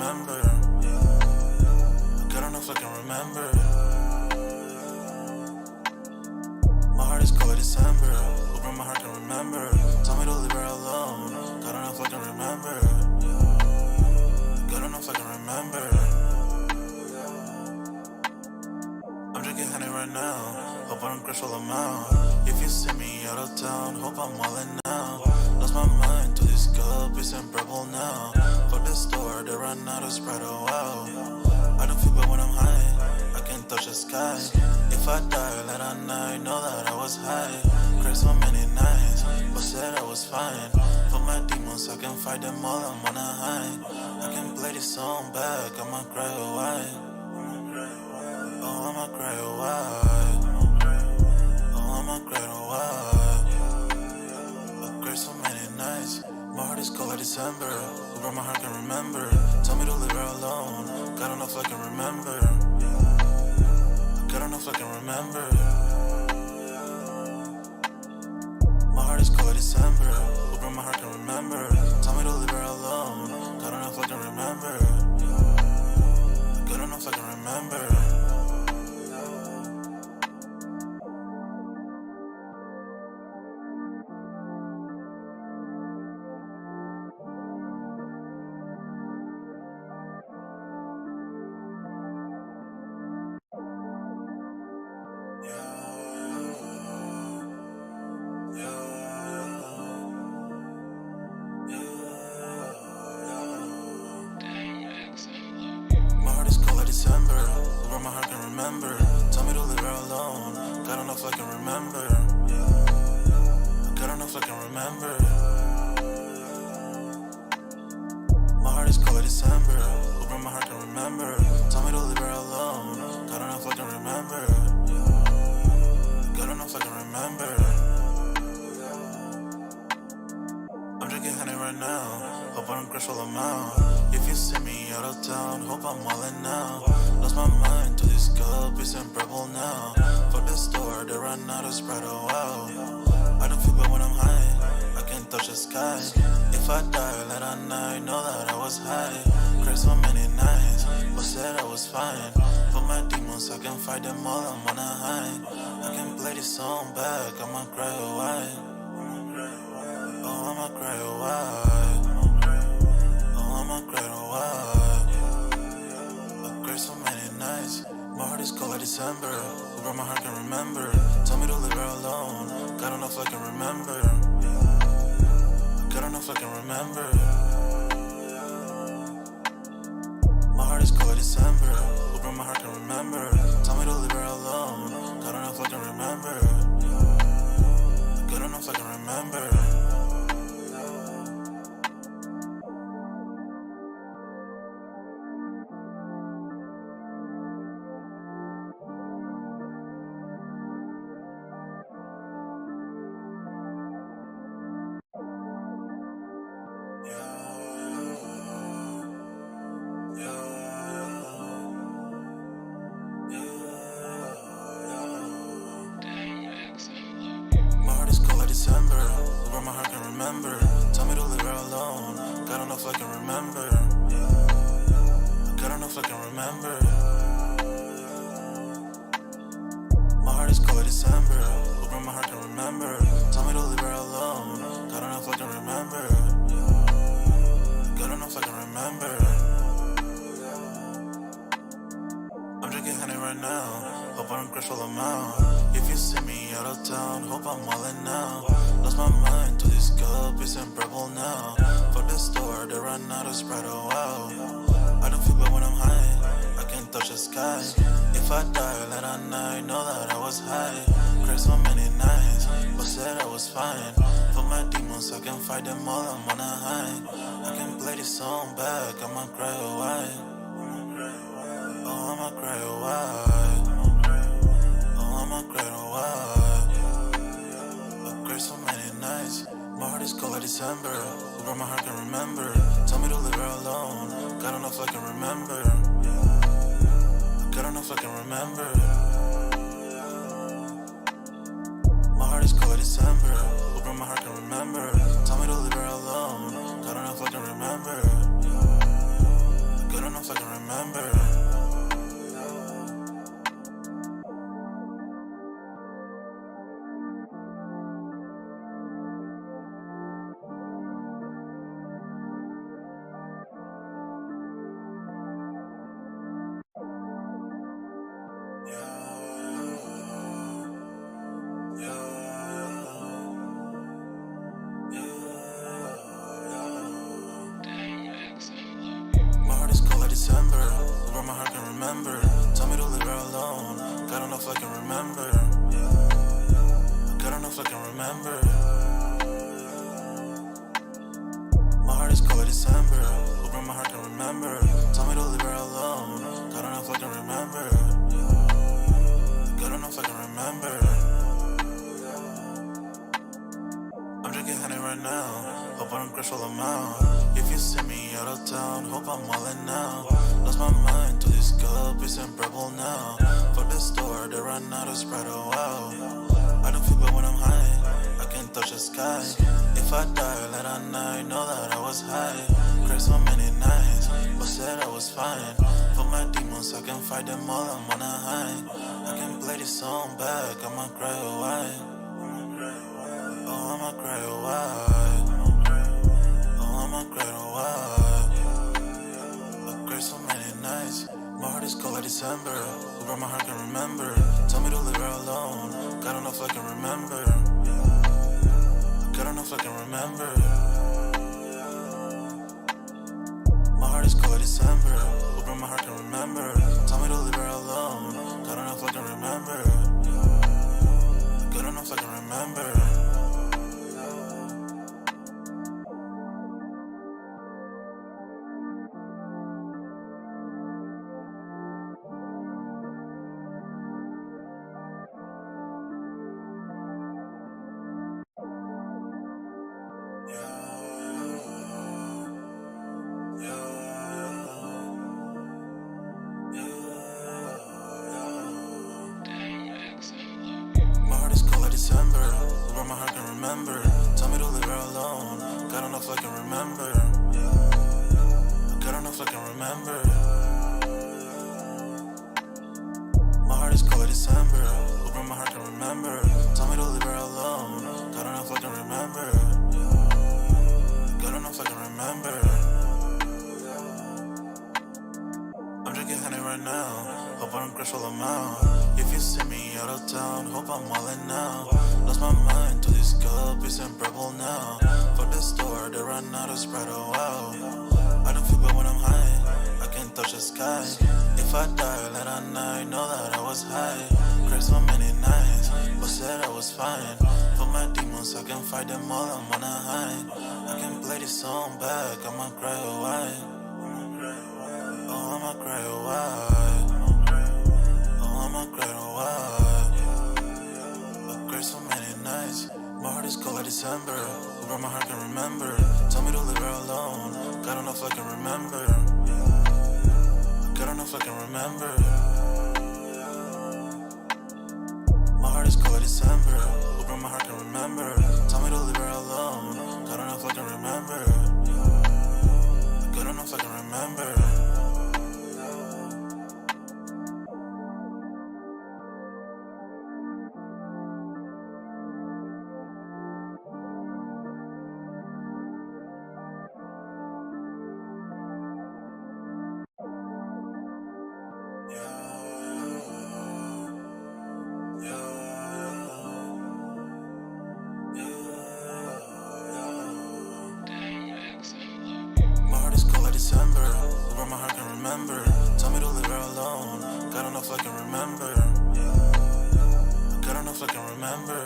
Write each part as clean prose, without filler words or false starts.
remember. I don't know if I can remember. My heart is cold like December. Open my heart can remember. Tell me to leave her alone. I don't know if I can remember. I don't know if I can remember. I'm drinking honey right now. Hope I don't crash all amount. If you see me out of town, hope I'm wildin' now. Lost my mind to this cup, it's unbearable now. Fuck the store, they run out of Sprite, oh wow. I don't feel bad when I'm high, I can't touch the sky. If I die late at night, know that I was high. Cried so many nights, but said I was fine. For my demons, I can fight them all, I'm on a high. I can play this song back, I'ma cry a while. Oh, I'ma cry a while. Oh, I'ma cry a while. I cried so many nights. My heart is cold like December. Where my heart can remember. Tell me to leave her alone. I don't know if I can remember. I don't know if I can remember. My heart is cold like December. Where my heart can remember. Tell me to leave her alone. I don't know if I can remember. I don't know if I can remember. December, where my heart can remember. Tell me to leave her alone. I don't know if I can remember. I don't know if I can remember. My heart is cold like December, where my heart can remember. Tell me to leave her alone. I don't know if I can remember. I don't know if I can remember. I'm drinking honey right now. Hope I don't crash all amount. If you see me out of town, hope I'm wildin' now. Lost my mind to this cup, it's unbearable now. Fuck the store, they run out of Sprite, oh wow. I don't feel bad when I'm high, I can't touch the sky. If I die late at night, know that I was high. Cried so many nights, but said I was fine. For my demons, I can fight them all, I'm on a high. I can play this song back, I'ma cry a while. Oh, I'ma cry a while. Oh, I'ma cry a while. I cried so many nights. My heart is cold like December. Where my heart can remember. Tell me to leave her alone. I don't know if I can remember. I don't know if I can remember. My heart is cold like December. Where my heart can remember. Tell me to leave her alone. I don't know if I can remember. I don't know if I can remember. December, where my heart can remember. Tell me to leave her alone. I don't know if I can remember. I don't know if I can remember. My heart is cold like December, where my heart can remember. Tell me to leave her alone. I don't know if I can remember. I don't know if I can remember. I'm drinking honey right now. Hope I don't crash all amount. If you see me out of town, hope I'm wildin' now. Lost my mind to this cup, it's unbearable now. Fuck the store, they run out of Sprite, oh wow. I don't feel bad when I'm high, I can't touch the sky. If I die late at night, know that I was high. Cried so many nights, but said I was fine. For my demons, I can fight them all, I'm on a high. I can play this song back, I'ma cry a while. Oh, I'ma cry a while. Oh, I'ma cry a while. I cried so many nights. My heart is cold like December. Where my heart can remember. Tell me to leave her alone. I don't know if I can remember. I don't know if I can remember. My heart is cold like December. Where my heart can remember. Tell me to leave her alone. I don't know if I can remember. where my heart can remember. Tell me to leave her alone. God don't know if I can remember. God don't know if I can remember. My heart is cold like December. Where my heart can remember. Tell me to leave her alone. God don't know if I can remember. God don't know if I can remember. I'm drinking honey right now. Hope I don't crash while I'm out. If you see me out of town, hope I'm wildin' now. Lost my mind to this cup, it's unbearable now. Fuck the store, they run out of Sprite, oh wow. I don't feel good when I'm high, I can't touch the sky. If I die late at night, know that I was high. Cried so many nights, but said I was fine. For my demons, I can fight them all, I'm on a high. I can play this song back, I'ma cry or why. Oh, I'ma cry or why. Oh, I'ma cry or why. I cried so many nights. My heart is cold like December. Where my heart can remember. Tell me to leave her alone. God don't know if I can remember. God don't know if I can remember. My heart is cold like December. Where my heart can remember. Tell me to leave her alone. God don't know if I can remember. God don't know if I can remember. My heart is cold like December. Where my heart can remember. Tell me to leave her alone. God don't know if I can remember. God don't know if I can remember. My heart is cold like December. Where my heart can remember. Tell me to leave her alone. God don't know if I can remember. God don't know if I can remember. I'm drinking honey right now. Hope I don't crash while I'm out. If you see me out of town, hope I'm wildin' now. Lost my mind to this cup, it's unbearable now. Fuck the store, they run out of Sprite, oh wow. I don't feel good when I'm high, I can't touch the sky. If I die late at night, know that I was high. Cried so many nights, but said I was fine. For my demons, I can fight them all, I'm on a high. I can play this song back, I'ma cry or why. Oh, I'ma cry or why. Oh, I'ma cry or why. I cried so many nights. My heart is cold like December. Where my heart can remember. Tell me to leave her alone. God don't know if I can remember. God don't know if I can remember. My heart is cold like December. Where my heart can remember. Tell me to leave her alone. God don't know if I can remember. God don't know if I can remember. My heart is cold like December. Where my heart can remember. Tell me to leave her alone. God don't know if I can remember. God don't know if I can remember.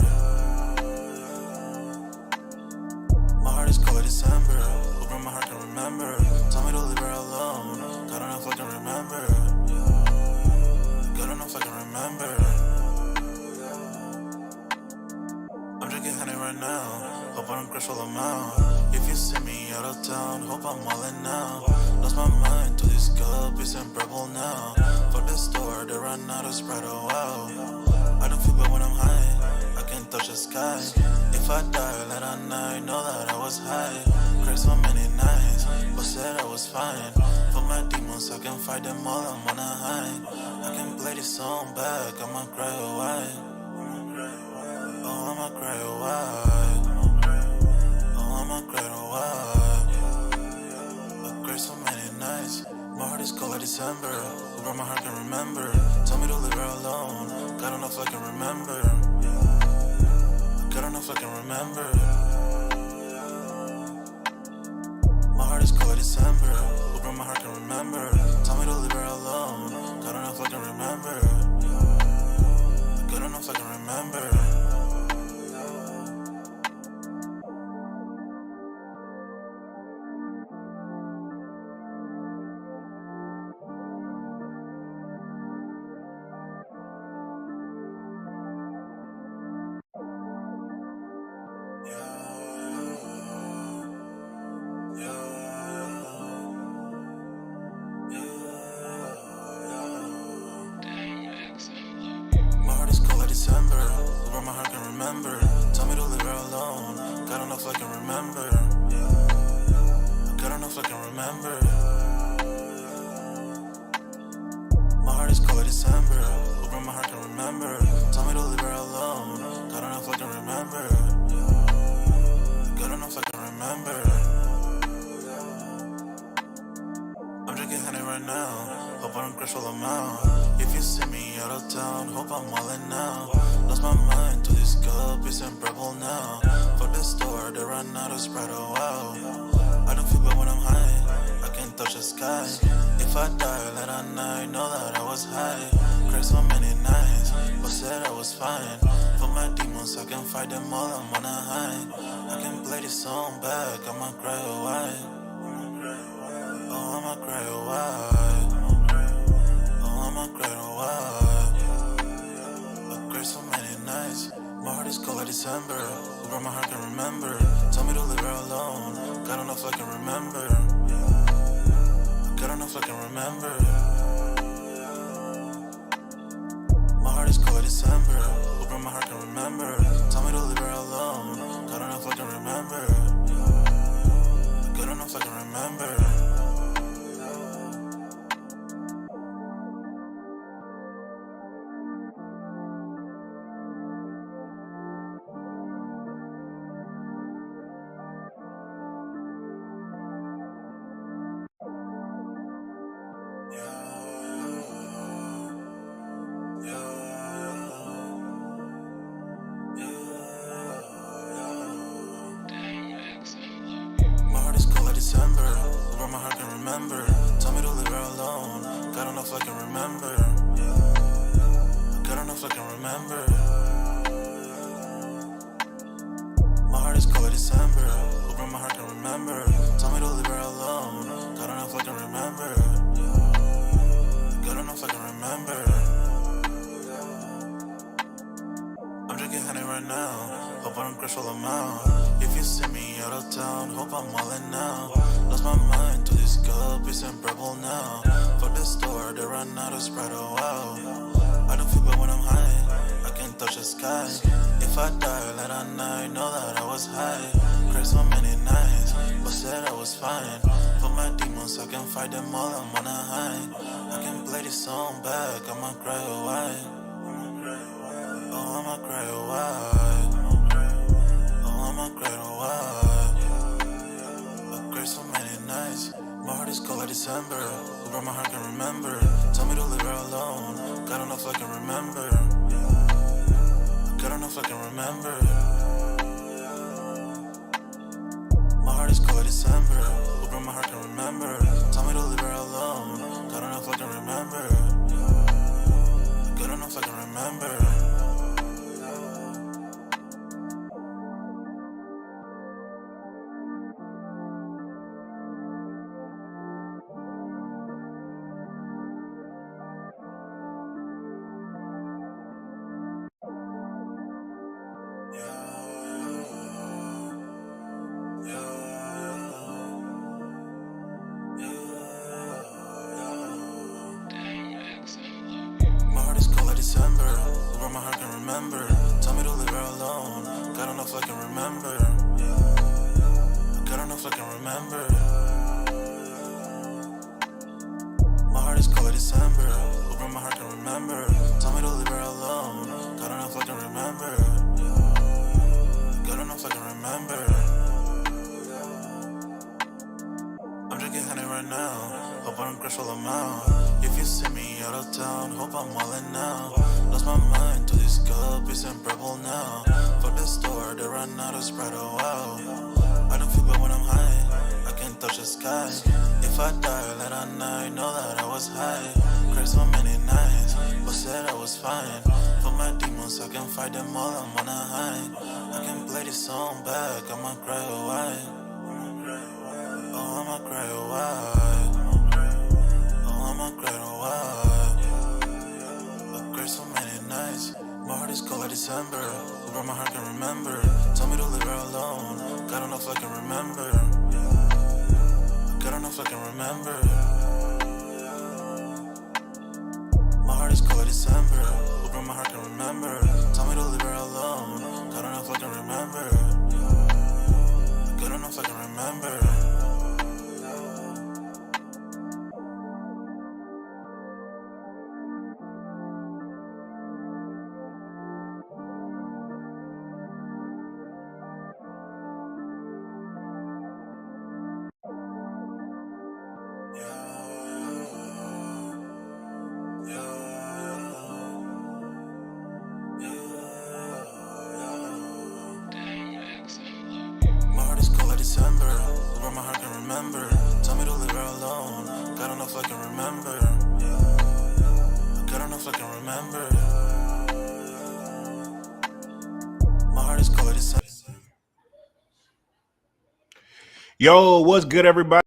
My heart is cold like December. Where my heart can remember. Tell me to leave her alone. God don't know if I can remember. God don't know if I can remember. I'm drinking honey right now. Hope I don't crash while I'm out. If you see me out of town, hope I'm wildin' now. Lost my mind to this cup, it's unbearable now. Fuck the store, they run out of Sprite, oh wow. I don't feel good when I'm high, I can't touch the sky. If I die late at night, know that I was high. Cried so many nights, but said I was fine. For my demons, I can fight them all, I'm on a high. I can play this song back, I'ma cry or why. Oh, I'ma cry or why. Oh, I'ma cry or why. I cried so many nights. My heart is cold like December. Where my heart can remember. Tell me to leave her alone. God don't know if I can remember. God don't know if I can remember. My heart is cold like December. Open my heart can remember. Tell me to leave her alone. God don't know if I can remember. God don't know if I can remember. My heart is cold like December. Over my heart can remember. Tell me to leave her alone. God don't know if I can remember. God don't know if I can remember. My heart is cold like December. Over my heart can remember. Tell me to leave her alone. God don't know if I can remember. God don't know if I can remember. I'm drinking honey right now. Hope I don't crash while I'm out. If you see me out of town, hope I'm all in now. Lost my mind to this cup, it's unbearable now. For the store, they run out of Sprite, oh wow. I don't feel bad when I'm high, I can't touch the sky. If I die late at night, know that I was high. Cried so many nights, but said I was fine. For my demons, I can fight them all, I'm on a high. I can play this song back, I'ma cry a while. Oh, I'ma cry a while. Oh, I'ma cry a while. I cried so many nights. My heart is cold like December. Over my heart can remember. Tell me to leave her alone. God don't know if I can remember. God don't know if I can remember. My heart is cold like December. Over my heart can remember. Tell me to leave her alone. God don't know if I can remember. God don't know if I can remember. My heart is cold like December. Over my heart can remember. Tell me to leave her alone. God don't know if I can remember. God don't know if I can remember. My heart is cold like December. Over my heart can remember. Tell me to leave her alone. God don't know if I can remember. God don't know if I can remember. I'm drinking honey right now. Hope I don't crash while I'm out. If you see me out of town, hope I'm all in now. Lost my mind to this cup, it's unbearable now. For the store, they run out of Sprite, oh wow. I don't feel bad when I'm high, I can't touch the sky. If I die late at night, know that I was high. Cried so many nights, but said I was fine. For my demons, I can fight them all, I'm on a high. I can play this song back, I'ma cry a while. Oh, I'ma cry a while. Oh, I'ma cry a while. I cried so many nights. My heart is cold like December. Over my heart can remember. Tell me to leave her alone. God don't know if I can remember. God don't know if I can remember. My heart is cold like December. Over my heart can remember. Tell me to leave her alone. God don't know if I can remember. God don't know if I can remember. My heart is cold like December. Over my heart can remember. Tell me to leave her alone. God don't know if I can remember. God don't know if I can remember. My heart is cold like December. Over my heart can remember. Tell me to leave her alone. God don't know if I can remember. God don't know if I can remember. I'm drinking honey right now. Hope I don't crash while I'm out. If you see me out of town, hope I'm all in now. Lost my mind to this cup, it's unbearable now. For the store, they run out of Sprite, oh wow. I don't feel bad when I'm high, I can't touch the sky. If if I die late at night, know that I was high. Cried so many nights, but said I was fine. For my demons, I can fight them all, I'm on a high. I can play this song back, I'ma cry why. Oh, I'ma cry why. Oh, I'ma cry why. I cried so many nights. My heart is cold like December. Over my heart can remember. Tell me to leave her alone. God don't know if I can remember. God don't know if I can remember. My heart is cold like December. Over my heart can remember. Tell me to leave her alone. God don't know if I can remember. God don't know if I can remember. My heart is cold like December. Over my heart can remember. Tell me to leave her alone. God don't know if I can remember. God don't know if I can remember. My heart is cold like December. Yo, what's good, everybody?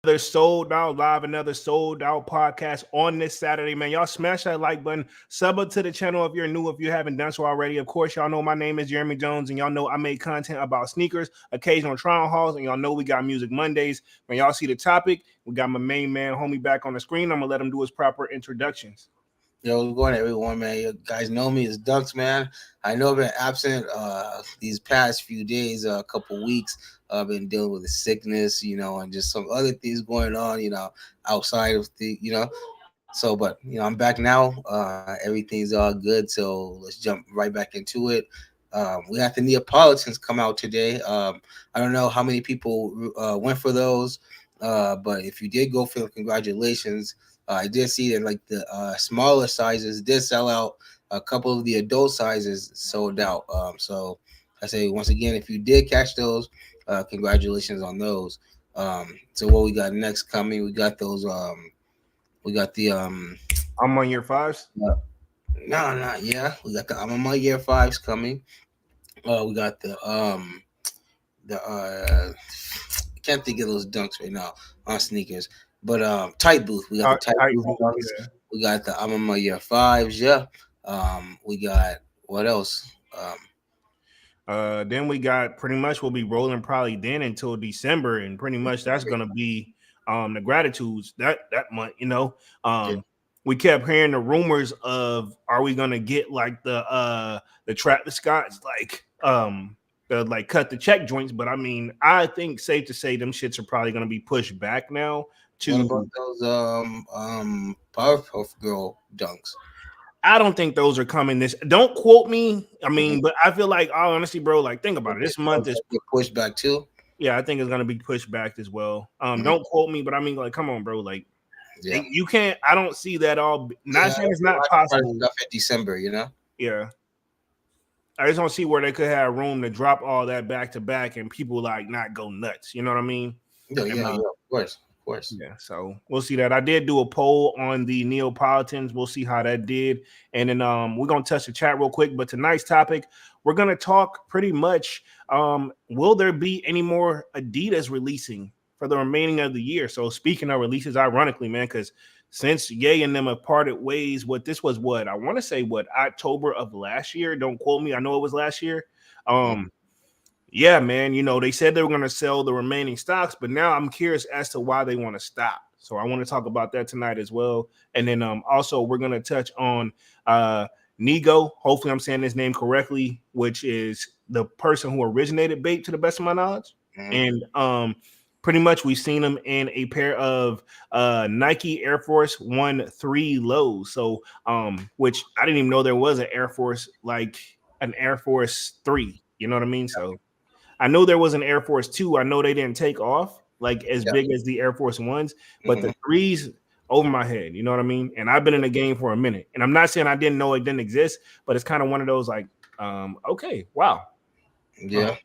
Another sold out live, another sold out podcast on this Saturday, man. Y'all smash that like button, sub up to the channel if you're new, if you haven't done so already. Of course, y'all know my name is Jeremy Jones, and y'all know I make content about sneakers, occasional trial hauls, and y'all know we got Music Mondays. When y'all see the topic, we got my main man, homie, back on the screen. I'm gonna let him do his proper introductions. Yo, what's going on, everyone, man? You guys know me as Dunks, man. I know I've been absent these past few days, a couple weeks. I've been dealing with a sickness, and just some other things going on, outside of the. So, but I'm back now. Everything's all good. So let's jump right back into it. We had the Neapolitans come out today. I don't know how many people went for those, but if you did go for them, congratulations. I did see that like the smaller sizes did sell out. A couple of the adult sizes sold out. So I say once again, if you did catch those, congratulations on those. So what we got next coming? We got those. We got the I'm on year fives. no, not yeah. We got the I'm on my year fives coming. We got the I can't think of those dunks right now on sneakers. But tight booth. We got the tight Tight booth boot, dunks. yeah. We got the I'm on my year fives, yeah. We got what else? Then we got pretty much we'll be rolling probably then until December, and pretty much that's gonna be the gratitudes that month. Yeah, We kept hearing the rumors of are we gonna get like the Travis Scott's the like cut the check joints, but I mean I think safe to say them shits are probably gonna be pushed back now what about to. those Powerpuff Girl dunks? I don't think those are coming this. Don't quote me. I Mm-hmm. mean, but I feel like, oh, honestly, bro, like think about it. This month is, Get pushed back too. yeah, I think it's gonna be pushed back as well. Mm-hmm. Don't quote me, but I mean, like, come on, bro, like Yeah, you can't. I don't see that all. Not yeah. saying it's not possible. Stuff in December. Yeah, I just don't see where they could have room to drop all that back to back and people like not go nuts. You know what I mean? Yeah, And yeah, yeah. Of course, of course. yeah, so we'll see that. I did do a poll on the Neapolitans. We'll see how that did. And then we're gonna touch the chat real quick. But tonight's topic, we're gonna talk pretty much will there be any more Adidas releasing for the remaining of the year? So speaking of releases, ironically, man, because since Ye and them have parted ways, what I want to say October of last year. Don't quote me, I know it was last year. Yeah, man, they said they were going to sell the remaining stocks, but now I'm curious as to why they want to stop. So I want to talk about that tonight as well. And then also we're going to touch on Nigo. Hopefully I'm saying his name correctly, which is the person who originated Bape to the best of my knowledge. Mm-hmm. And pretty much we've seen him in a pair of Nike Air Force 1-3 lows. So which I didn't even know there was an Air Force, like an Air Force 3. You know what I mean? So I know there was an Air Force 2. I know they didn't take off like as Yeah. big as the Air Force 1s, but Mm-hmm. the 3s over my head. You know what I mean? And I've been in the game for a minute. And I'm not saying I didn't know it didn't exist, but it's kind of one of those like, okay, wow. Yeah.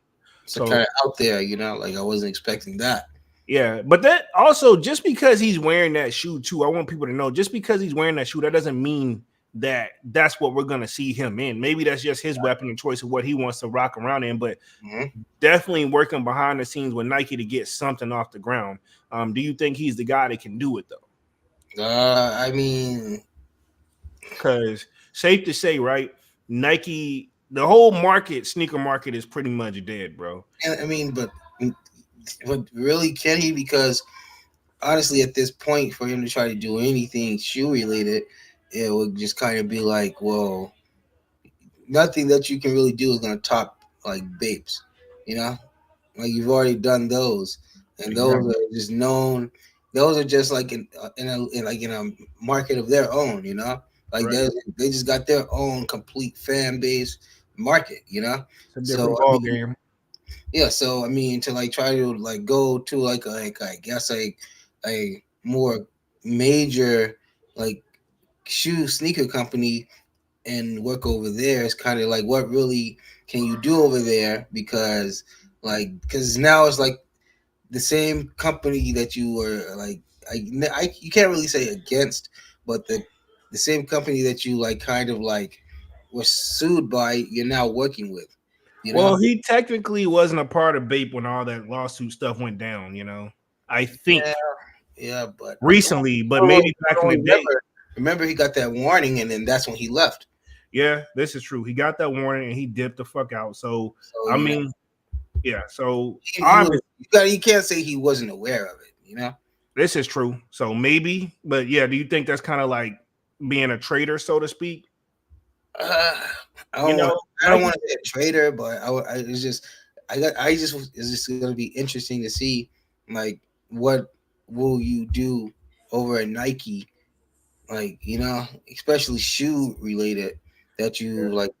So So kind of out there, like I wasn't expecting that. Yeah, but that also just because he's wearing that shoe too, I want people to know just because he's wearing that shoe, that doesn't mean that that's what we're gonna see him in. Maybe that's just his weapon of choice of what he wants to rock around in, but Mm-hmm. definitely working behind the scenes with Nike to get something off the ground. Do you think he's the guy that can do it though? I mean, Because safe to say, right? Nike, the whole market, sneaker market, is pretty much dead, bro. I mean, but really, can he? Because honestly, at this point, for him to try to do anything shoe related, it would just kind of be like, well, nothing that you can really do is gonna top like Bapes, you know. Like you've already done those, and those Exactly. are just known. Those are just like in a market of their own, you know. Like Right. they just got their own complete fan base market, you know. It's a different So I ball mean, game. yeah. So I mean, to like try to like go to like I guess like a more major like shoe sneaker company and work over there is kind of like what really can you do over there because now it's like the same company that you were like you can't really say against, but the same company that you like kind of like were sued by, you're now working with, you Well, know. he technically wasn't a part of Bape when all that lawsuit stuff went down, you know. I think Yeah, yeah, but recently, but oh, maybe back in oh, the day. remember he got that warning and then that's when he left. Yeah, this is true. He got that warning and he dipped the fuck out. So So I you know mean, yeah. So he was obviously you can't say he wasn't aware of it, you know. this is true. So maybe, but yeah, do you think that's kind of like being a traitor, so to speak? Uh, I You don't want. know, I don't Nike. want to say a traitor, but it's just. It's just going to be interesting to see, like, what will you do over at Nike, like especially shoe related that Yeah. you like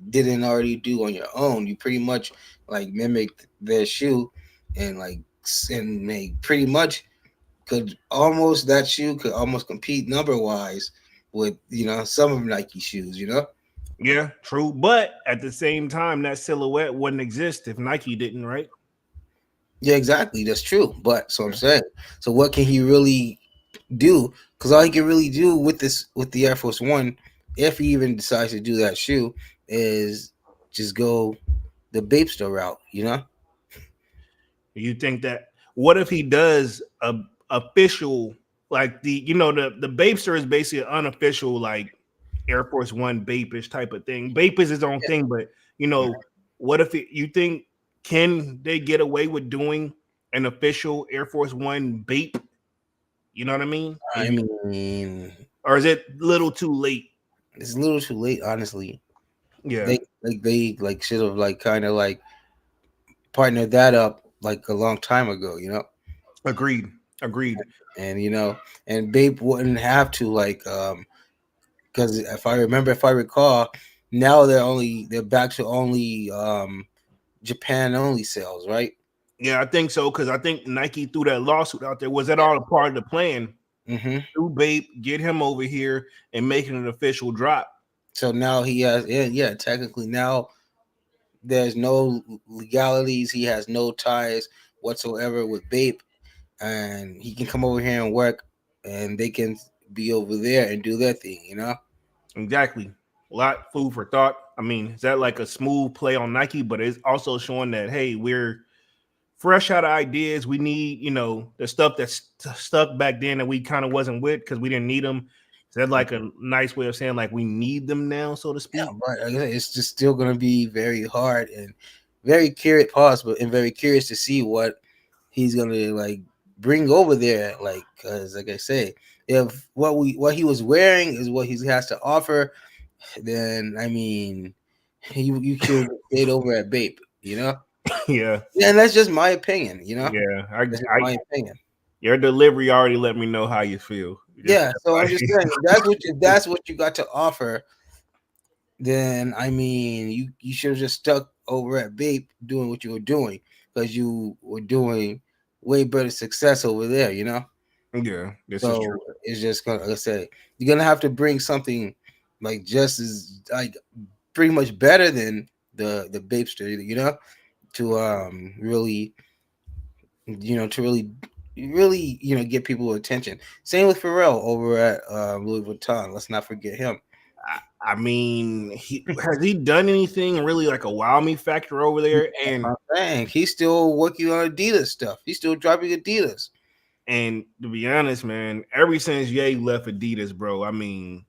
didn't already do on your own. You pretty much like mimicked their shoe, and and they pretty much that shoe could almost compete number wise with some of Nike shoes. Yeah, true. But at the same time, that silhouette wouldn't exist if Nike didn't, right? Yeah, exactly. That's true. But so I'm Yeah. saying, so what can he really do? Because all he can really do with the Air Force One, if he even decides to do that shoe, is just go the Bapester route. You think that what if he does a official like the Bapester is basically an unofficial like Air Force One Bapish type of thing. Bape is his own thing, but what if you think can they get away with doing an official Air Force One Bape? You know what I mean? I mean, Or is it a little too late? it's a little too late, honestly. Yeah, They should have like kind of like partnered that up like a long time ago. agreed, agreed. And and Bape wouldn't have to because if I recall, now they're back to only Japan only sales, right? Yeah, I think so because I think Nike threw that lawsuit out there. Was that all a part of the plan? Hmm. Do Bape, get him over here and making an official drop. So now he has, yeah, technically now there's no legalities. He has no ties whatsoever with Bape, and he can come over here and work, and they can be over there and do their thing. Exactly. A lot food for thought. I mean, is that like a smooth play on Nike? But it's also showing that hey, we're fresh out of ideas. We need, the stuff that's stuck back then that we kind of wasn't with because we didn't need them. Is that like a nice way of saying like we need them now, so to Yeah, speak? but like I said, it's just still gonna be very hard and very curious, possible, and very curious to see what he's gonna like bring over there. Like, cause like I say, if what he was wearing is what he has to offer, then I mean, you should have stayed over at Bape. Yeah, Yeah, and that's just my opinion. yeah. That's just my opinion. Your delivery already let me know how you feel. Just Yeah, so I'm just saying if that's what you got to offer, then I mean you should have just stuck over at Bape doing what you were doing because you were doing way better success over there. yeah, this is true. So it's just gonna like I said, you're gonna have to bring something like just as like pretty much better than the Bapester, to really to really really, get people attention. Same with Pharrell over at Louis Vuitton. Let's not forget him. I mean, has he done anything really like a wow me factor over there? And Dang, he's still working on Adidas stuff. He's still dropping Adidas. and to be honest, man, ever since Ye left Adidas, bro, I mean,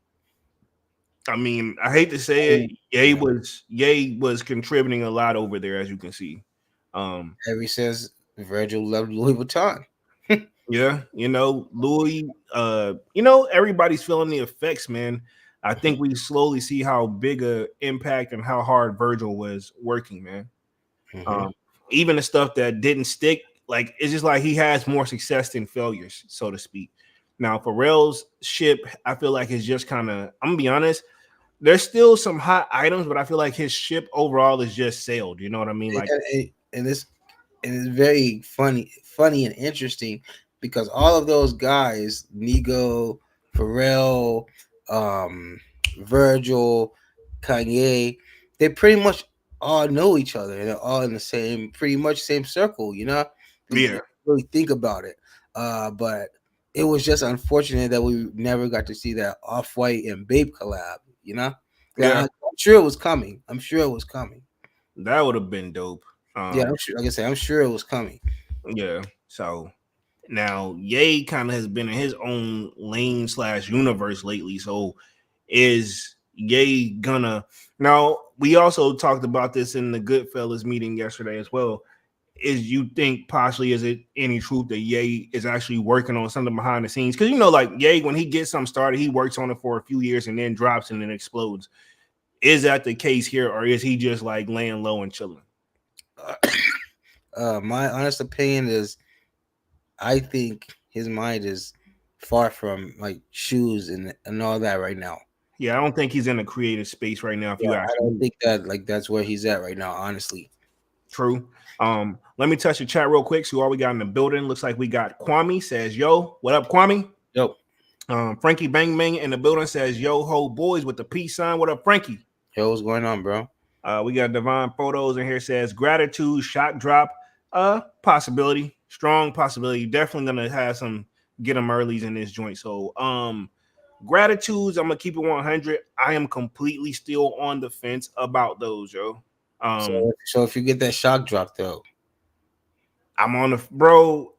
I hate to say it, Ye was contributing a lot over there, as you can see. Ever since Virgil left Louis Vuitton. Yeah, Louis, everybody's feeling the effects, man. I think we slowly see how big a impact and how hard Virgil was working, man. Mm-hmm. Um, Even the stuff that didn't stick, like it's just like he has more success than failures, so to speak. Now, Pharrell's ship, I feel like is just kind of. I'm gonna be honest. There's still some hot items, but I feel like his ship overall is just sailed. You know what I mean? Like, And it's very funny and interesting because all of those guys, Nigo, Pharrell, um, Virgil, Kanye, they pretty much all know each other and they're all in the same, pretty much same circle. If yeah, you really think about it. But it was just unfortunate that we never got to see that Off White and Babe collab. yeah, I'm sure it was coming. I'm sure it was coming. that would have been dope. Yeah, I'm sure. Like I said, I'm sure it was coming. Yeah. So now Ye kind of has been in his own lane / universe lately. So is Ye gonna now we also talked about this in the Goodfellas meeting yesterday as well. Is you think possibly is it any truth that Ye is actually working on something behind the scenes? Because like Ye, when he gets something started, he works on it for a few years and then drops and then explodes. Is that the case here, or is he just like laying low and chilling? My honest opinion is, I think his mind is far from like shoes and all that right now. Yeah, I don't think he's in a creative space right now. If Yeah, you I ask don't me, think that like that's where he's at right now. Honestly. true. Let me touch the chat real quick. See what we got in the building. Looks like we got Kwame says, "Yo, what up, Kwame?" Yo, Frankie Bang Bang in the building says, "Yo, ho, boys with the peace sign. What up, Frankie?" what's going on, bro? We got Divine Photos in here says, "Gratitude shot drop. Possibility, strong possibility. Definitely gonna have some get them earlys in this joint. So, gratitudes. I'm gonna keep it 100. I am completely still on the fence about those, yo. So if you get that shock drop though, I'm on the bro.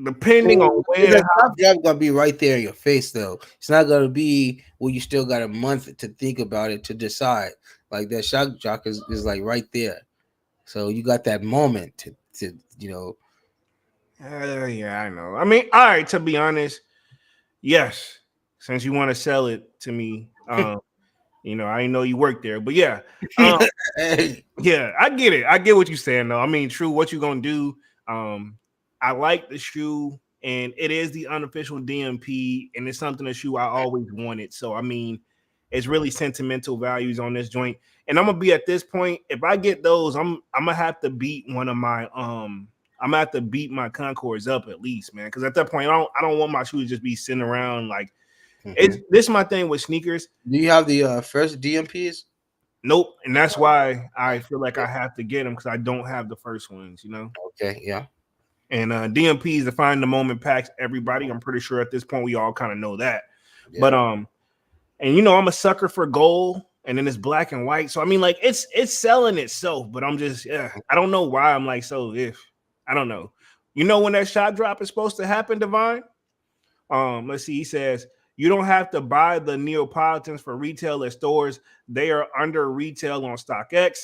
Depending on that when, shock drop gonna be right there in your face though. It's not gonna be where you still got a month to think about it to decide. Like that shock drop is like right there. So you got that moment to. yeah, I know. I mean, all right. To be honest, yes. Since you want to sell it to me, I didn't know you worked there, but yeah, um, Hey, yeah, I get it. I get what you're saying, though. I mean, true. What you gonna do? I like the shoe, and it is the unofficial DMP, and it's something the shoe I always wanted. So, I mean, it's really sentimental values on this joint. And I'm gonna be at this point. If I get those, I'm gonna have to beat one of my I'm gonna have to beat my Concords up at least, man. Because at that point, I don't want my shoes to just be sitting around like it's this is my thing with sneakers. Do you have the first DMPs? Nope, and that's why I feel like I have to get them because I don't have the first ones. Okay, yeah. And DMPs, define the moment packs, everybody. I'm pretty sure at this point we all kind of know that. Yeah. But and I'm a sucker for gold, and then it's black and white. So I mean, like it's selling itself, but I'm just I don't know why I'm like so if I don't know. When that shot drop is supposed to happen, Divine? Let's see. He says you don't have to buy the Neapolitans for retail at stores. They are under retail on StockX.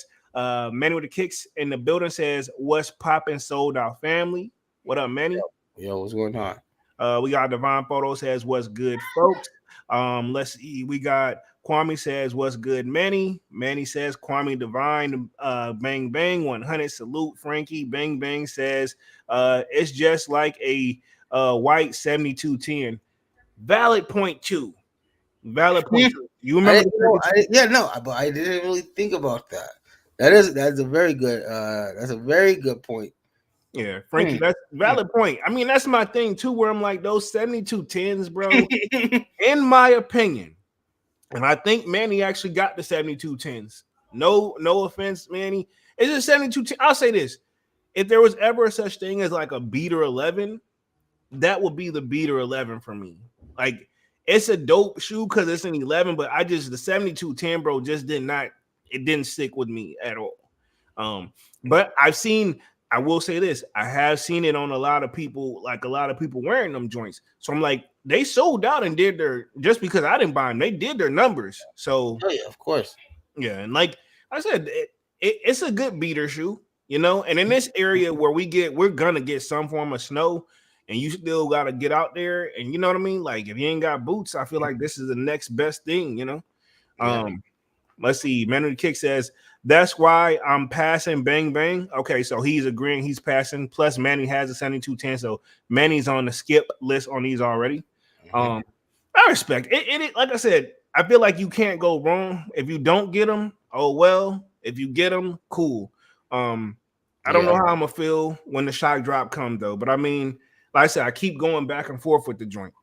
Manny with the kicks in the building says, "What's popping? Sold out family." What up, Manny? Yo, what's going on? We got Divine Photo says, "What's good, folks?" Let's see. We got Kwame says, "What's good, Manny?" Manny says, "Kwame Divine, bang bang, 100 salute." Frankie Bang Bang says, "It's just like a white 7210." Valid point two. Valid point two. You remember? But I didn't really think about that. That's a very good point. Yeah, Frankie, that's valid point. I mean, that's my thing too, where I'm like, those 7210s, bro, in my opinion, and I think Manny actually got the 7210s. No offense, Manny. It's a 7210. I'll say this. If there was ever such thing as like a beater 11, that would be the beater 11 for me. Like it's a dope shoe because it's an 11, but I just the 7210, bro, just it didn't stick with me at all. But I will say this, I have seen it on a lot of people, like a lot of people wearing them joints. So I'm like, they sold out and did their just because I didn't buy them, they did their numbers. So Oh yeah, of course. yeah, and like I said, it's a good beater shoe, you know. And in this area where we're gonna get some form of snow, and you still gotta get out there, and you know what I mean. Like if you ain't got boots, I feel like this is the next best thing, you know. Yeah. Let's see. Manu the Kick says that's why I'm passing Bang Bang. Okay, so he's agreeing he's passing. Plus, Manny has a 7210, so Manny's on the skip list on these already. I respect it. Like I said, I feel like you can't go wrong if you don't get them. Oh well, if you get them, cool. I don't know how I'm gonna feel when the shock drop comes though, but I mean, like I said, I keep going back and forth with the joint.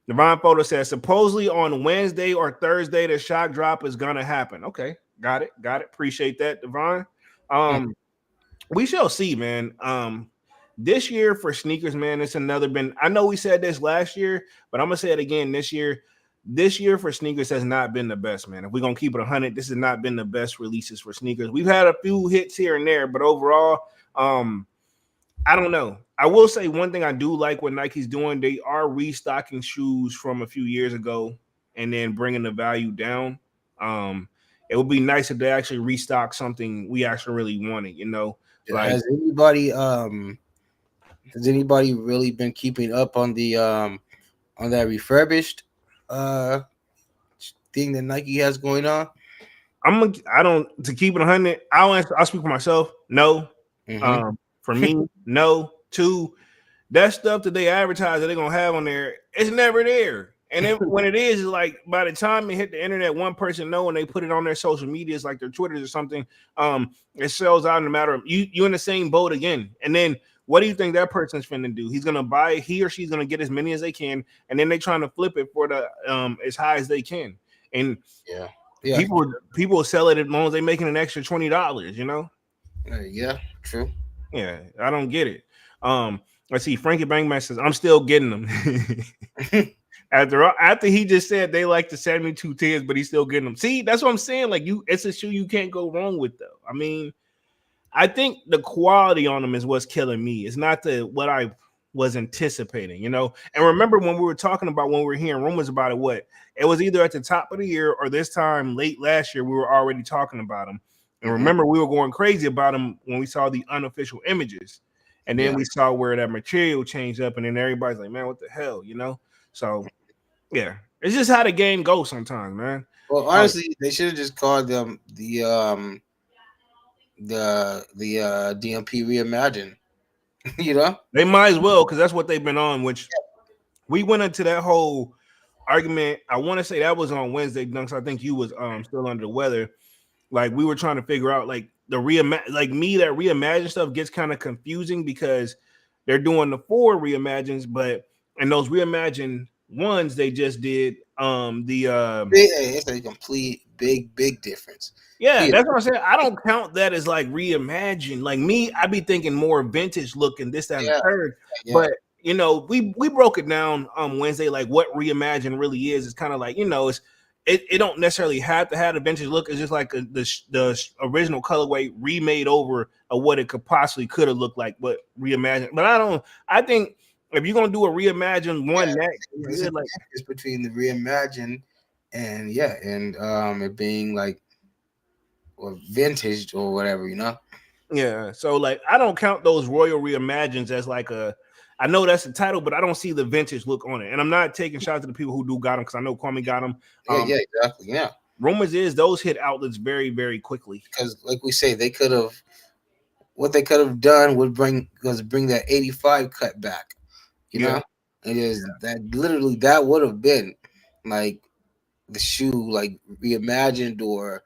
Divine Photo says supposedly on Wednesday or Thursday the shock drop is gonna happen. Okay, got it. Appreciate that, Divine. We shall see, man. This year for sneakers, man, it's another been. I know we said this last year, but I'm gonna say it again this year. This year for sneakers has not been the best, man. If we're gonna keep it 100, this has not been the best releases for sneakers. We've had a few hits here and there, but overall, I don't know. I will say one thing I do like what Nike's doing. They are restocking shoes from a few years ago and then bringing the value down. It would be nice if they actually restock something we actually really wanted, you know. Like has anybody really been keeping up on the on that refurbished thing that Nike has going on? I don't to keep it 100. I'll speak for myself. No. For me, no. Two, that stuff that they advertise that they're gonna have on there, it's never there. And then when it is, like by the time it hit the internet, one person know and they put it on their social medias, like their Twitters or something. It sells out in a matter of you in the same boat again. And then what do you think that person's finna do? He's gonna buy, he or she's gonna get as many as they can, and then they trying to flip it for the as high as they can. And people sell it as long as they making an extra $20, you know. Yeah, true. Yeah, I don't get it. Let's see. Frankie Bangman says, I'm still getting them. After he just said they like the 7210s, but he's still getting them. See, that's what I'm saying. Like it's a shoe you can't go wrong with, though. I mean, I think the quality on them is what's killing me. It's not what I was anticipating, you know. And remember when we were talking about when we were hearing rumors about it, it was either at the top of the year or this time late last year, we were already talking about them. And remember, we were going crazy about them when we saw the unofficial images. And then we saw where that material changed up, and then everybody's like, man, what the hell, you know? So, yeah, it's just how the game goes sometimes, man. Well, honestly, they should have just called them the DMP Reimagine. You know? They might as well, because that's what they've been on, which we went into that whole argument. I want to say that was on Wednesday, Dunks. I think you was still under the weather. Like we were trying to figure out like that reimagine stuff gets kind of confusing because they're doing the 4 reimagines, but in those reimagined ones they just did it's a complete big difference. Yeah, that's what I'm saying. I don't count that as like reimagined. Like me, I'd be thinking more vintage looking this, that, and the third. But you know, we broke it down on Wednesday, like what reimagine really is. It's kind of like, you know, it don't necessarily have to have a vintage look. It's just like the original colorway remade over of what it could possibly could have looked like, but reimagined. But I think if you're gonna do a reimagined one, there's a difference between the reimagined and it being like or vintage or whatever, you know. Yeah, so like I don't count those royal reimagines as like I know that's the title, but I don't see the vintage look on it. And I'm not taking shots to the people who do got them because I know Kwame got them. Exactly. Yeah. Rumors is those hit outlets very, very quickly. Because, like we say, what they could have done would bring that 85 cut back. You know, it is that literally that would have been like the shoe, like reimagined or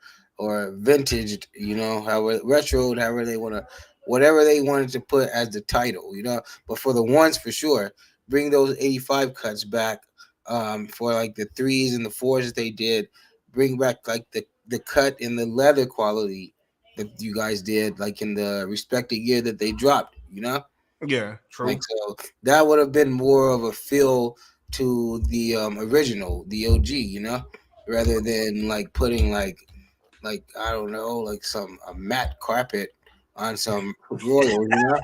vintage. You know, however retro, however they want to. Whatever they wanted to put as the title, you know. But for the ones, for sure, bring those 85 cuts back for like the 3s and the 4s that they did. Bring back like the cut in the leather quality that you guys did, like in the respective year that they dropped, you know. Yeah, true. Like, so that would have been more of a feel to the original, the OG, you know, rather than like putting like I don't know, like some a matte carpet on some Royals, you know.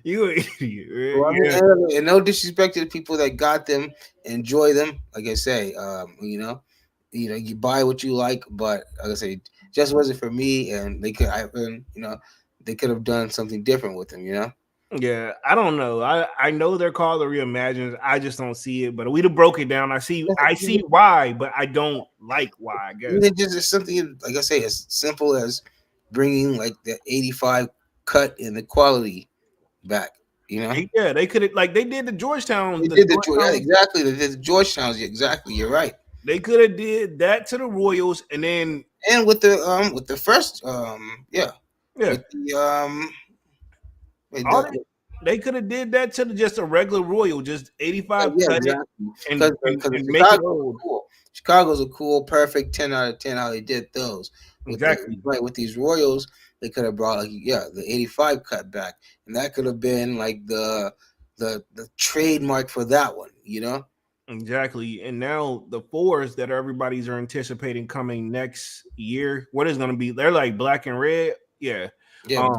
You an idiot. Well, I mean, Yeah, and no disrespect to the people that got them, enjoy them. Like I say, you buy what you like, but like I say, just wasn't for me. And they could have done something different with them, you know. yeah. I don't know. I know they're called the reimagined. I just don't see it. But we'd have broke it down. I see why, but I don't like why. I guess It just is something like I say, as simple as bringing like the '85 cut and the quality back. You know, yeah, they could have like they did the Georgetown. they The did yeah, Georgetown. exactly. They did the Georgetowns, exactly. You're right. They could have did that to the Royals, and then And with the first yeah, yeah, with the with all the they could have did that to just a regular Royal, just 85 yeah, cut it exactly. and make it Chicago's old. cool. Chicago's a cool, perfect 10 out of 10. How they did those Exactly. with these Royals, they could have brought like the '85 cut back, and that could have been like the trademark for that one. You know, Exactly. And now the fours that everybody's are anticipating coming next year, what is gonna be? They're like black and red. Yeah. yeah, Um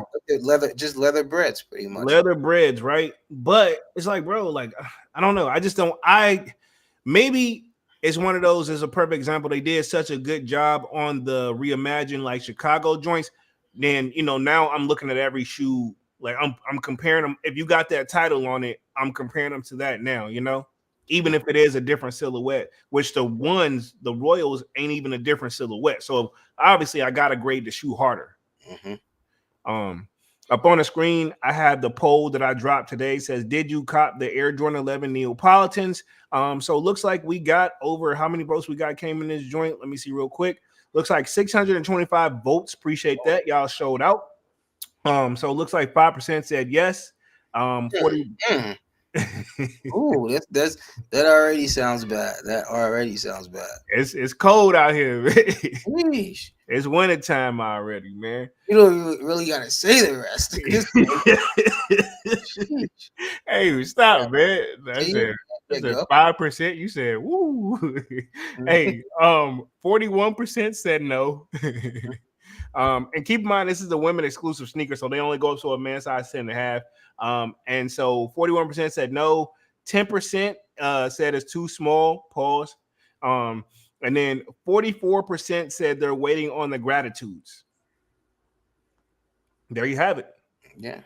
just leather breads, pretty much. leather breads, right? But it's like, bro, like I don't know. I just don't maybe it's one of those as a perfect example. They did such a good job on the reimagined like Chicago joints. Then now I'm looking at every shoe, like I'm comparing them. If you got that title on it, I'm comparing them to that now, even if it is a different silhouette, which the Royals ain't even a different silhouette. So obviously I gotta grade the shoe harder. Hmm. Um, Up on the screen, I have the poll that I dropped today. It says, "Did you cop the Air Jordan 11 Neapolitans?" So it looks like we got over how many votes we got came in this joint. Let me see real quick. Looks like 625 votes. Appreciate that. Y'all showed out. So it looks like 5% said yes. 40. Mm. Ooh, that already sounds bad. That already sounds bad. It's cold out here. Sheesh. It's winter time already, man. You don't really gotta say the rest. Sheesh. Hey, stop, man. That's See? it. There That's you it. go. 5%. You said woo. Hey, 41% said no. And keep in mind, this is a women exclusive sneaker, so they only go up to a man size 10.5. And so 41% said no, 10% said it's too small. Pause. And then 44% said they're waiting on the gratitudes. There you have it. Yeah.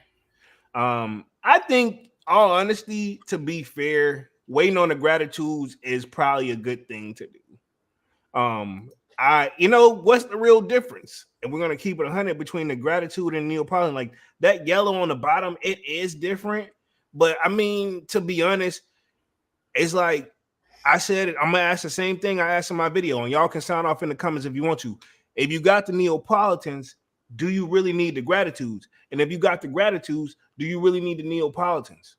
I think, all honesty, to be fair, waiting on the gratitudes is probably a good thing to do. What's the real difference? And we're gonna keep it 100 between the gratitude and Neapolitan. Like that yellow on the bottom, it is different. But I mean, to be honest, it's like I said, I'm gonna ask the same thing I asked in my video, and y'all can sound off in the comments if you want to. If you got the Neapolitans, do you really need the gratitudes? And if you got the gratitudes, do you really need the Neapolitans?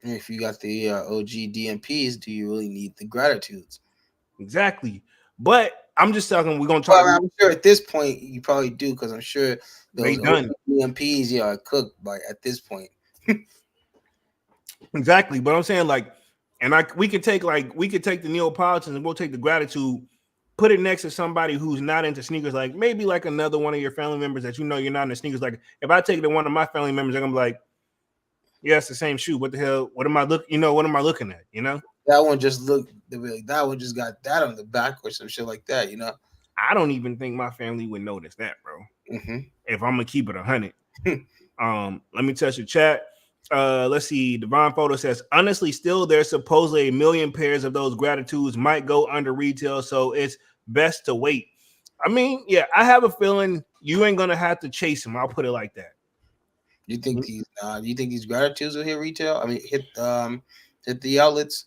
And if you got the OG DMPs, do you really need the gratitudes? Exactly. But I'm just talking. We're gonna talk. Well, I'm sure at this point you probably do, because I'm sure They those done. OG DMPs are cooked by at this point. Exactly. But I'm saying like, we could take the Neapolitans and we'll take the gratitude, put it next to somebody who's not into sneakers, like maybe like another one of your family members that you're not into sneakers. Like if I take it to one of my family members, they're gonna be like, yeah, it's the same shoe. What the hell? What am I looking at? That one just looked that one just got that on the back or some shit like that, I don't even think my family would notice that, bro. Mm-hmm. If I'm gonna keep it 100. Let me touch the chat. Let's see. Divine Photo says, honestly, still there's supposedly 1 million pairs of those gratitudes might go under retail, so it's best to wait. I mean, yeah, I have a feeling you ain't gonna have to chase them. I'll put it like that. You think these gratitudes will hit retail? I mean, hit the outlets?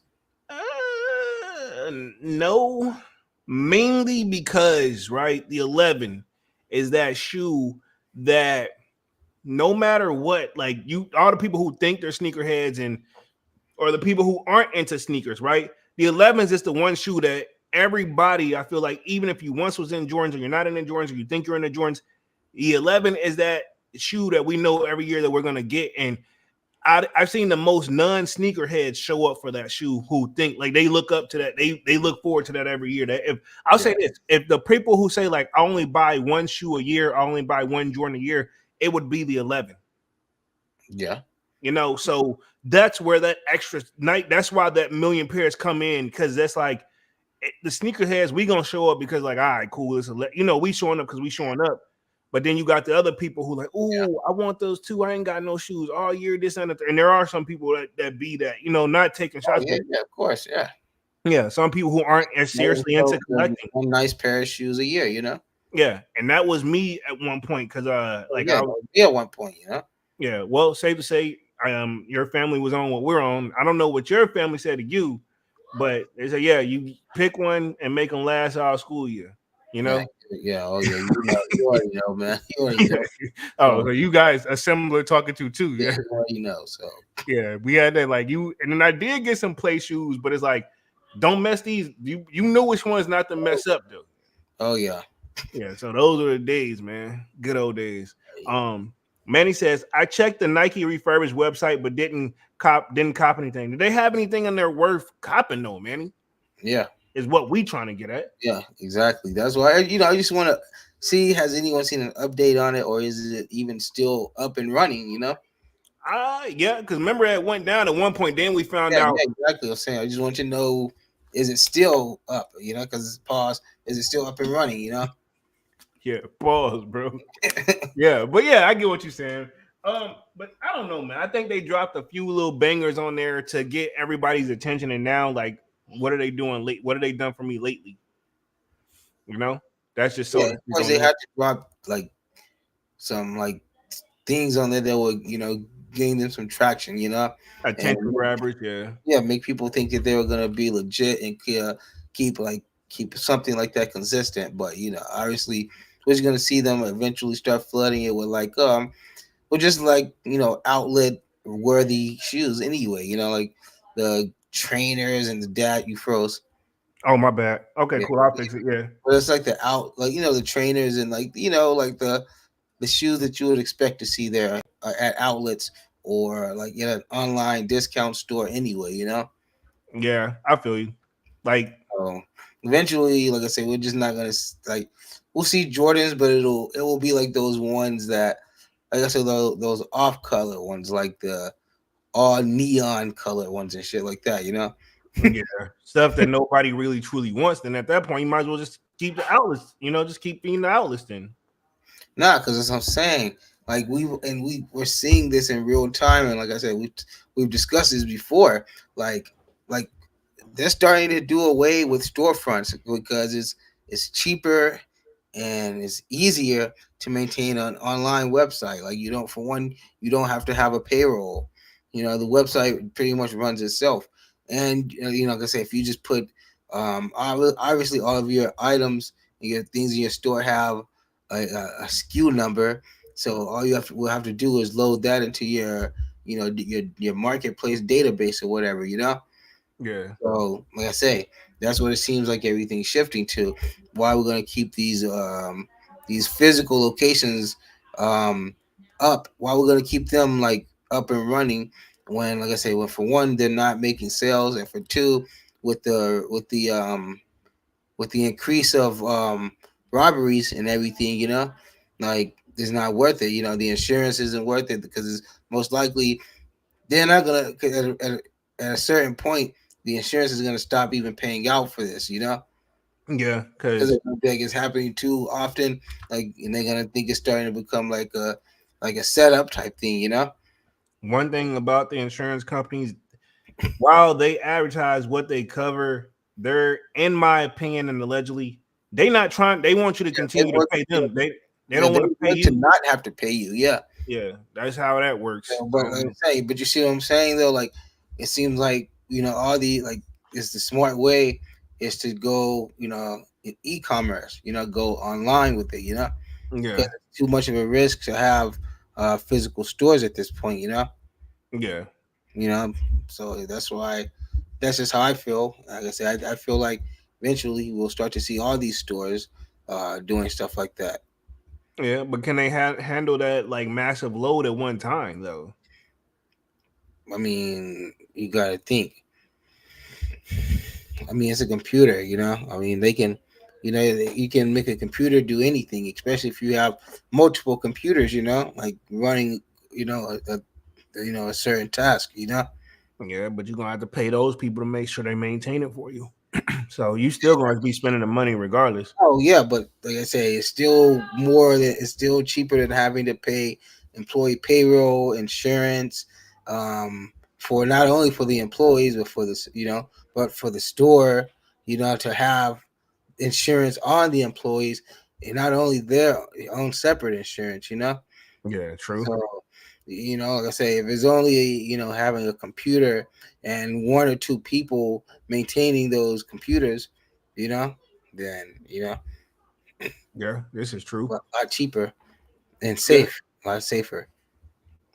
No, mainly because the 11 is that shoe that no matter what, like all the people who think they're sneakerheads or the people who aren't into sneakers, right? The 11s is the one shoe that everybody, I feel like, even if you once was in Jordans or you're not in Jordans or you think you're in the Jordans, the 11 is that shoe that we know every year that we're gonna get, and I've seen the most non-sneakerheads show up for that shoe who think like they look up to that. They look forward to that every year. That if I'll Yeah. say this, if the people who say like I only buy one shoe a year, I only buy one Jordan a year, it would be the 11. Yeah. You know, so that's where that extra night. That's why that million pairs come in because that's like the sneakerheads. We gonna show up because like all right, cool. You know, we showing up because we showing up. But then you got the other people who like, oh, I want those too. I ain't got no shoes all year. This and that. And there are some people that be that, you know, not taking Oh shots. yeah, yeah, of course, yeah. Yeah, some people who aren't as seriously into collecting. One nice pair of shoes a year, you know. Yeah, and that was me at one point because Oh, like yeah, I was yeah, at one point, you know. yeah. Well, safe to say, your family was on what we're on. I don't know what your family said to you, but they said, yeah, you pick one and make them last all school year. You Yeah, know. yeah, oh yeah, you already know, man. You already know. Oh, So, so you guys a similar talking to too. yeah, Yeah. you already know. So Yeah, we had that like you, and then I did get some play shoes, but it's like, don't mess these. You know which ones not to mess up though. oh yeah. Yeah, so those are the days, man. Good old days. Manny says I checked the Nike refurbished website, but didn't cop anything. Do they have anything in there worth copping though, Manny? Yeah. Is what we trying to get at. Yeah, exactly. That's why I just want to see, has anyone seen an update on it, or is it even still up and running? You know? Yeah, because remember it went down at one point. Then we found Yeah, out. yeah, exactly. I'm saying I just want you to know, is it still up? You know, because it's paused. Is it still up and running? You know? Yeah, pause, bro. Yeah, but yeah, I get what you're saying. But I don't know, man. I think they dropped a few little bangers on there to get everybody's attention, and now, like, what are they doing late? What have they done for me lately? You know, that's just so. Yeah, of course they had to drop like some like things on there that would, you know, gain them some traction. You know, Attention and grabbers, yeah. yeah, make people think that they were gonna be legit and keep something like that consistent. But you know, obviously, we're just gonna see them eventually start flooding it with like or just like, you know, outlet worthy shoes anyway. You know, like the trainers and the dad you froze. Oh, my bad. Okay, Yeah. cool. I'll fix it. Yeah. But it's like the like, you know, the trainers and like, you know, like the shoes that you would expect to see there at outlets or like in an online discount store anyway. You know. Yeah, I feel you. Like, So eventually, like I said, we're just not gonna like, we'll see Jordans, but it will be like those ones that, like I said, those off color ones, like the all neon color ones and shit like that. You know. yeah, stuff that nobody really truly wants. Then at that point, you might as well just keep the outlets. You know, just keep feeding the outlets. Then. Nah, because as I'm saying, like we're seeing this in real time, and like I said, we've discussed this before. Like they're starting to do away with storefronts because it's cheaper and it's easier to maintain an online website. Like you don't, for one, you don't have to have a payroll. You know, the website pretty much runs itself. And you know, like I say, if you just put obviously all of your items and your things in your store have a SKU number, so all you will have to do is load that into your, you know, your marketplace database or whatever, you know. Yeah. So, like I say, that's what it seems like everything's shifting to. Why we're gonna keep these physical locations up? Why we're gonna keep them like up and running when, like I say, when for one they're not making sales, and for two, with the increase of robberies and everything, you know, like it's not worth it. You know, the insurance isn't worth it because it's most likely they're not gonna at a certain point the insurance is gonna stop even paying out for this, you know, Yeah, because because it's happening too often. Like, and they're gonna think it's starting to become like a setup type thing, you know. one thing about the insurance companies, while they advertise what they cover, they're, in my opinion, and allegedly, they not trying. They want you to Yeah, they continue to work. pay them. They Yeah, don't they want to pay want to you. not have to pay you. Yeah. Yeah, that's how that works. But like I say, but you see what I'm saying though? Like it seems like, you know, all the like, it's the smart way is to go, you know, in e-commerce, you know, go online with it, you know, Yeah, because it's too much of a risk to have physical stores at this point, you know. yeah, You know, so that's why, that's just how I feel. Like I said, I feel like eventually we'll start to see all these stores doing stuff like that. Yeah, but can they handle that like massive load at one time though? I mean, you gotta think. I mean, it's a computer, you know. I mean, they can, you know, you can make a computer do anything, especially if you have multiple computers, you know, like running, you know, a certain task, you know. Yeah, but you're gonna have to pay those people to make sure they maintain it for you. So you still gonna be spending the money regardless. Oh yeah, but like I say, it's still more than it's still cheaper than having to pay employee payroll, insurance, for not only for the employees but for this, you know, but for the store, you know, to have insurance on the employees, and not only their own separate insurance, you know. Yeah, true. So, you know, like I say, if it's only, you know, having a computer and one or two people maintaining those computers, you know, then you know, Yeah, this is true. a lot cheaper and Yeah, safe, a lot safer.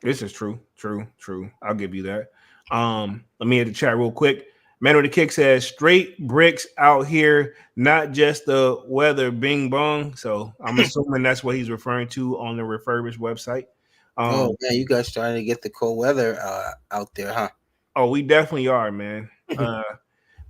this is true. True, true. I'll give you that. Let me hit the chat real quick. Man with the Kick says straight bricks out here, not just the weather. Bing bong. So I'm assuming that's what he's referring to on the refurbished website. Oh Um, man, you guys starting to get the cold weather out there, huh? oh, we definitely are, man.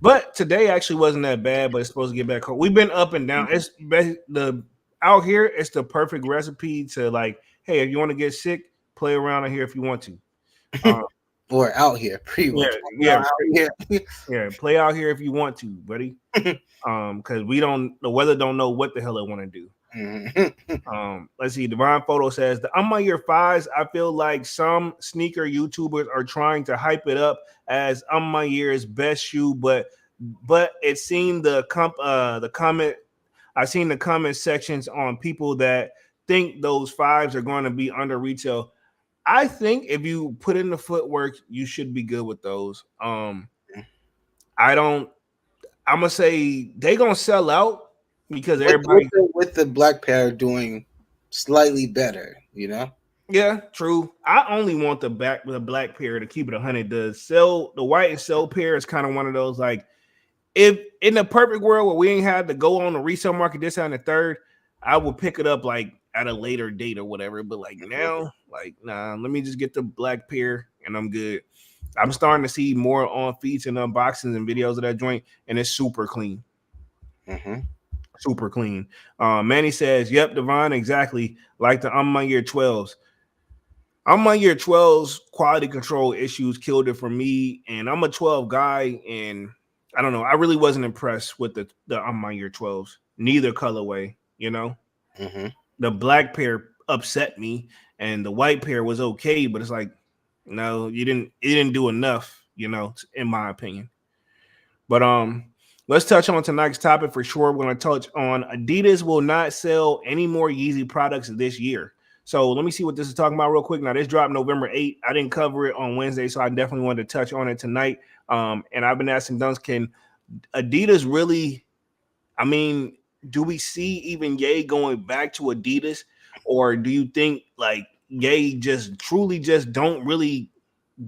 But today actually wasn't that bad, but it's supposed to get back cold. We've been up and down. It's the out here. It's the perfect recipe to like, hey, if you want to get sick, play around in here if you want to. Uh, Or out here, pretty yeah, much. yeah, Out here. yeah. Play out here if you want to, buddy. Because we don't, the weather don't know what the hell it want to do. Mhm. Let's see. Divine Photo says the on my year fives. I feel like some sneaker YouTubers are trying to hype it up as on my year's best shoe, but it seemed the comment I've seen the comment sections on people that think those fives are going to be under retail. I think if you put in the footwork, you should be good with those. I don't. I'm gonna say they gonna sell out because everybody. With the black pair doing slightly better, you know. Yeah, true. I only want the black pair to keep it 100. The white and sell pair is kind of one of those like if in the perfect world where we ain't had to go on the resale market this and the third, I would pick it up like at a later date or whatever. But like now, like nah, let me just get the black pair and I'm good. I'm starting to see more on feeds and unboxings and videos of that joint, and it's super clean. Mm-hmm. Super clean. Manny says, "Yep, Devon, exactly like the on my year 12s. On my year 12's quality control issues killed it for me, and I'm a 12 guy, and I don't know. I really wasn't impressed with the on my year 12's. Neither colorway, you know. Mm-hmm. The black pair upset me, and the white pair was okay, but it's like, no, you didn't. It didn't do enough, you know, in my opinion. But let's touch on tonight's topic for sure. We're going to touch on Adidas will not sell any more Yeezy products this year. So let me see what this is talking about real quick. Now, this dropped November 8th. I didn't cover it on Wednesday, so I definitely wanted to touch on it tonight. And I've been asking Dunks, can Adidas really, I mean, do we see even Ye going back to Adidas? Or do you think like Ye just truly just don't really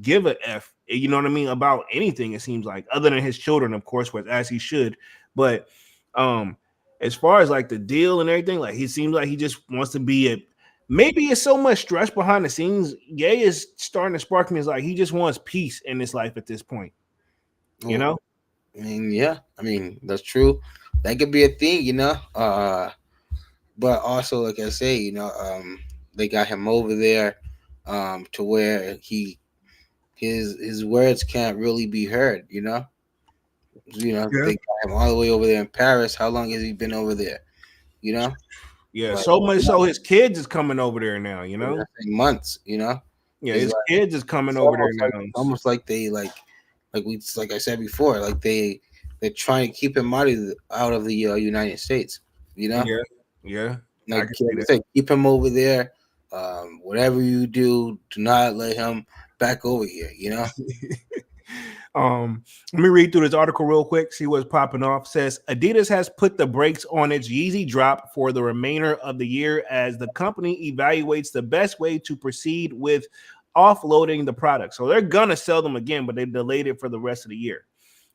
give a f, you know what I mean, about anything? It seems like, other than his children, of course, with as he should. But um, as far as like the deal and everything, like he seems like he just wants to be a. Maybe it's so much stress behind the scenes. Ye is starting to spark me. It's like he just wants peace in his life at this point. You Oh, know? I mean, yeah, I mean that's true. That could be a thing, you know. But also, like I say, you know, they got him over there, to where his words can't really be heard, you know. You know, Yeah. they got him all the way over there in Paris. How long has he been over there? You know, Yeah. like So much so his kids is coming over there now. You I know? think months. You know, Yeah, it's his like kids is coming it's over there now. almost like they like I said before, like they're trying to keep him out of the United States. You know, Yeah. Yeah. I like can see I that. said, keep him over there. Whatever you do not let him back over here. You know. Let me read through this article real quick, see what's popping off. It says Adidas has put the brakes on its Yeezy drop for the remainder of the year as the company evaluates the best way to proceed with offloading the product. So they're gonna sell them again, but they delayed it for the rest of the year.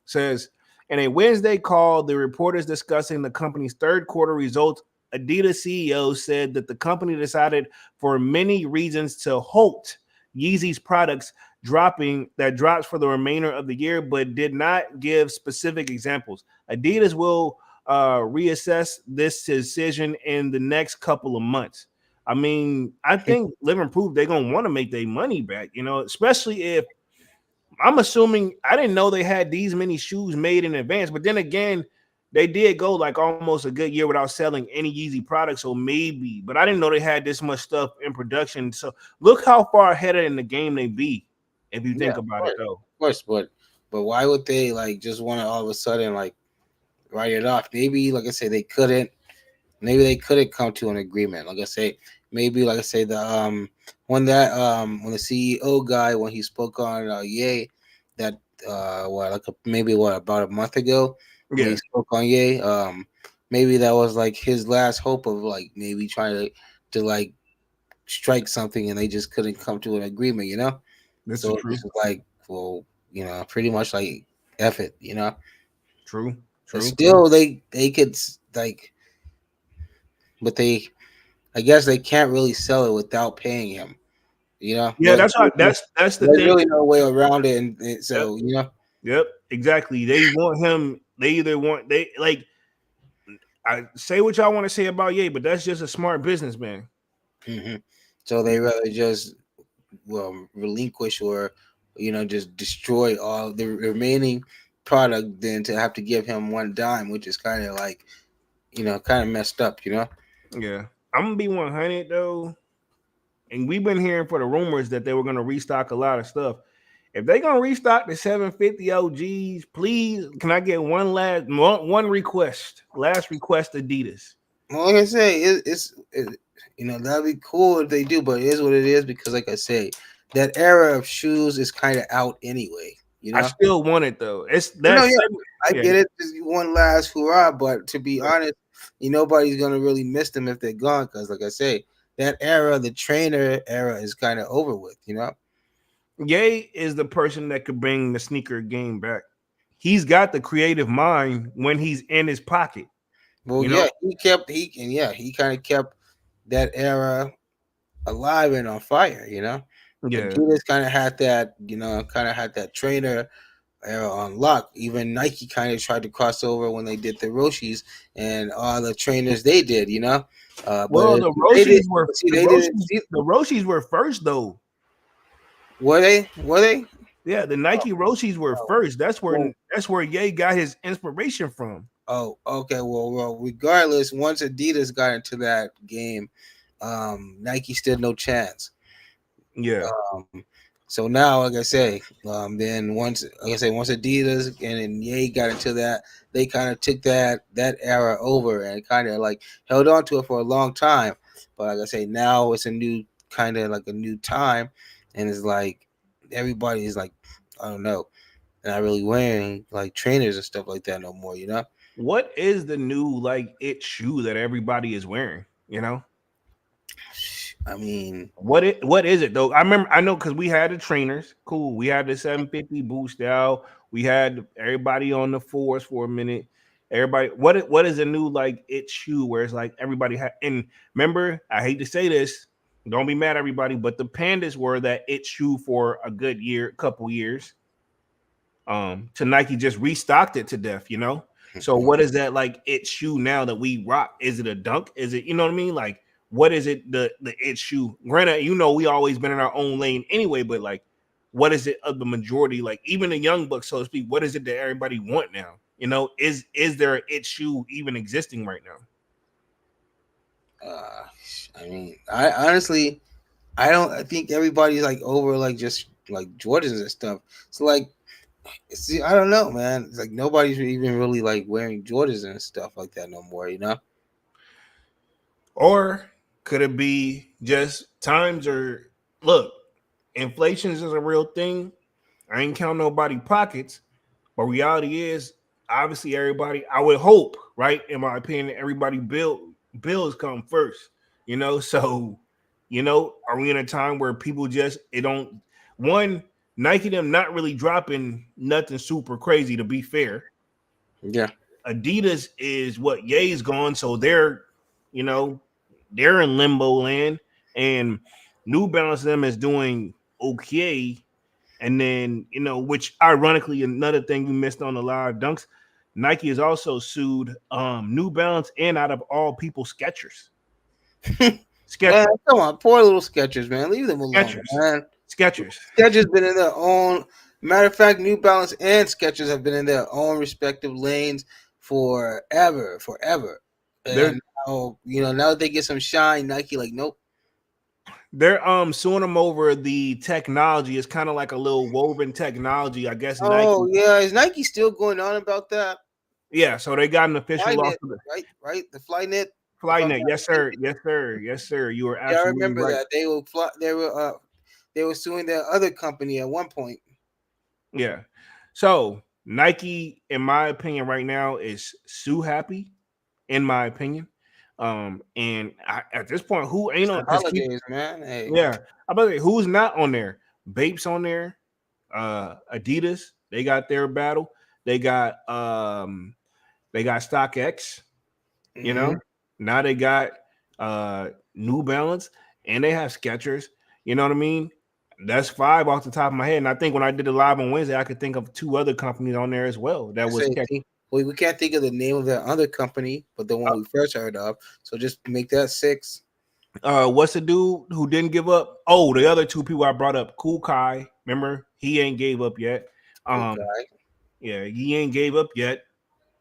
It says in a Wednesday call, the reporters discussing the company's third quarter results Adidas CEO said that the company decided for many reasons to halt Yeezy's products drops for the remainder of the year, but did not give specific examples. Adidas will reassess this decision in the next couple of months. I mean, I think Living Proof they're gonna want to make their money back, especially if I'm assuming I didn't know they had these many shoes made in advance, but then again, they did go like almost a good year without selling any Yeezy products, so maybe, but I didn't know they had this much stuff in production. So look how far ahead in the game they be, if you Yeah, think about it though. of course, but why would they like just want to all of a sudden like write it off? Maybe, like I say, they couldn't. Maybe they couldn't come to an agreement. Like I say, maybe like I say when the CEO guy when he spoke on that maybe about a month ago when he Yeah, spoke on maybe that was like his last hope of like maybe trying to like strike something and they just couldn't come to an agreement, this is so true. this is like, well, pretty much like F it. True, But true. still they could like, but I guess they can't really sell it without paying him. Yeah, that's the There's thing. really no way around it, and Yep, so yep, exactly. They want him. They either want they like. I say what y'all want to say about Ye, but that's just a smart businessman. hmm so they rather just relinquish or just destroy all the remaining product than to have to give him one dime, which is kind of like kind of messed up. Yeah, I'm gonna be 100 though, and we've been hearing for the rumors that they were gonna restock a lot of stuff. If they're gonna restock the 750 OGs, please can I get one request? Last request, Adidas. Well, like I say, that'd be cool if they do, but it is what it is because, like I say, that era of shoes is kind of out anyway. I still want it though. It's Yeah, that's I yeah. get it. Just one last hurrah, but to be honest, nobody's gonna really miss them if they're gone because, like I say, that era, the trainer era, is kind of over with. Ye is the person that could bring the sneaker game back. He's got the creative mind when he's in his pocket. Well, You know? yeah, he kind of kept that era alive and on fire. Yeah. Adidas kind of had that trainer era on lock. Even Nike kind of tried to cross over when they did the Roshis and all the trainers they did. But Well, the they did Roshis were see the they didn't Roshis see the Roshis were first though. were they Yeah, the Nike Roshis were oh, first. well, That's where Ye got his inspiration from. oh, okay, well, regardless, once Adidas got into that game, Nike stood no chance. Yeah. um so now, like I say, then once Adidas and then Ye got into that, they kind of took that era over and kind of like held on to it for a long time. But like I say, now it's a new kind of like a new time, and it's like everybody is like, I don't know, not really wearing like trainers and stuff like that no more. What is the new like it shoe that everybody is wearing? I mean, What is it though? I know because we had the trainers. Cool. We had the 750 boost out. We had everybody on the fours for a minute. Everybody, what is a new like it shoe where it's like everybody had and remember, I hate to say this, don't be mad everybody, but the pandas were that it shoe for a good couple years. To Nike just restocked it to death. So what is that like it shoe now that we rock? Is it a dunk? Is it, you know what I mean? Like what is it the it shoe? Granted, we always been in our own lane anyway, but like what is it of the majority, like even the young bucks, so to speak, what is it that everybody want now? Is there an it shoe even existing right now? uh, I mean, I honestly, I think everybody's like over like just like Jordans and stuff. So like, see, I don't know, man. It's like nobody's even really like wearing Jordans and stuff like that no more. Or could it be just times are look, inflation is a real thing. I ain't count nobody pockets, but reality is obviously everybody. I would hope, right? In my opinion, everybody bills come first. So are we in a time where people just it don't one Nike them not really dropping nothing super crazy to be fair. Yeah. Adidas is what Ye's gone, so they're you know, they're in limbo land, and New Balance them is doing okay. And then, which ironically, another thing we missed on the live dunks, Nike has also sued New Balance and out of all people, Skechers. Man, Skechers. come on, poor little Skechers, man. Leave them alone, Skechers. man. Skechers. Skechers been in their own. Matter of fact, New Balance and Skechers have been in their own respective lanes forever. They're And now that they get some shine, Nike like, nope. they're suing them over the technology. It's kind of like a little woven technology, I guess. Oh Nike. yeah, is Nike still going on about that? Yeah, so they got an official Flynet, lawsuit. right, the Flynet. If I'm Flynet, not yes, sir. mistaken. Yes, sir. Yes, sir. You are Yeah, I absolutely remember right. that they were suing their other company at one point. Yeah. So Nike, in my opinion, right now is sue happy. In my opinion, and at this point, who ain't It's on? the Because holidays, man. Hey, yeah, I bet who's not on there? Bapes on there. Adidas, they got their battle. They got StockX. You hmm know, now they got New Balance, and they have Skechers. You know what I mean? That's five off the top of my head. And I think when I did it live on Wednesday, I could think of two other companies on there as well. That I was say, we can't think of the name of that other company, but the one we first heard of. So just make that 6. what's the dude who didn't give up? Oh, the other two people I brought up, Cool Kai. Remember, he ain't gave up yet. Cool Um, guy. yeah, he ain't gave up yet.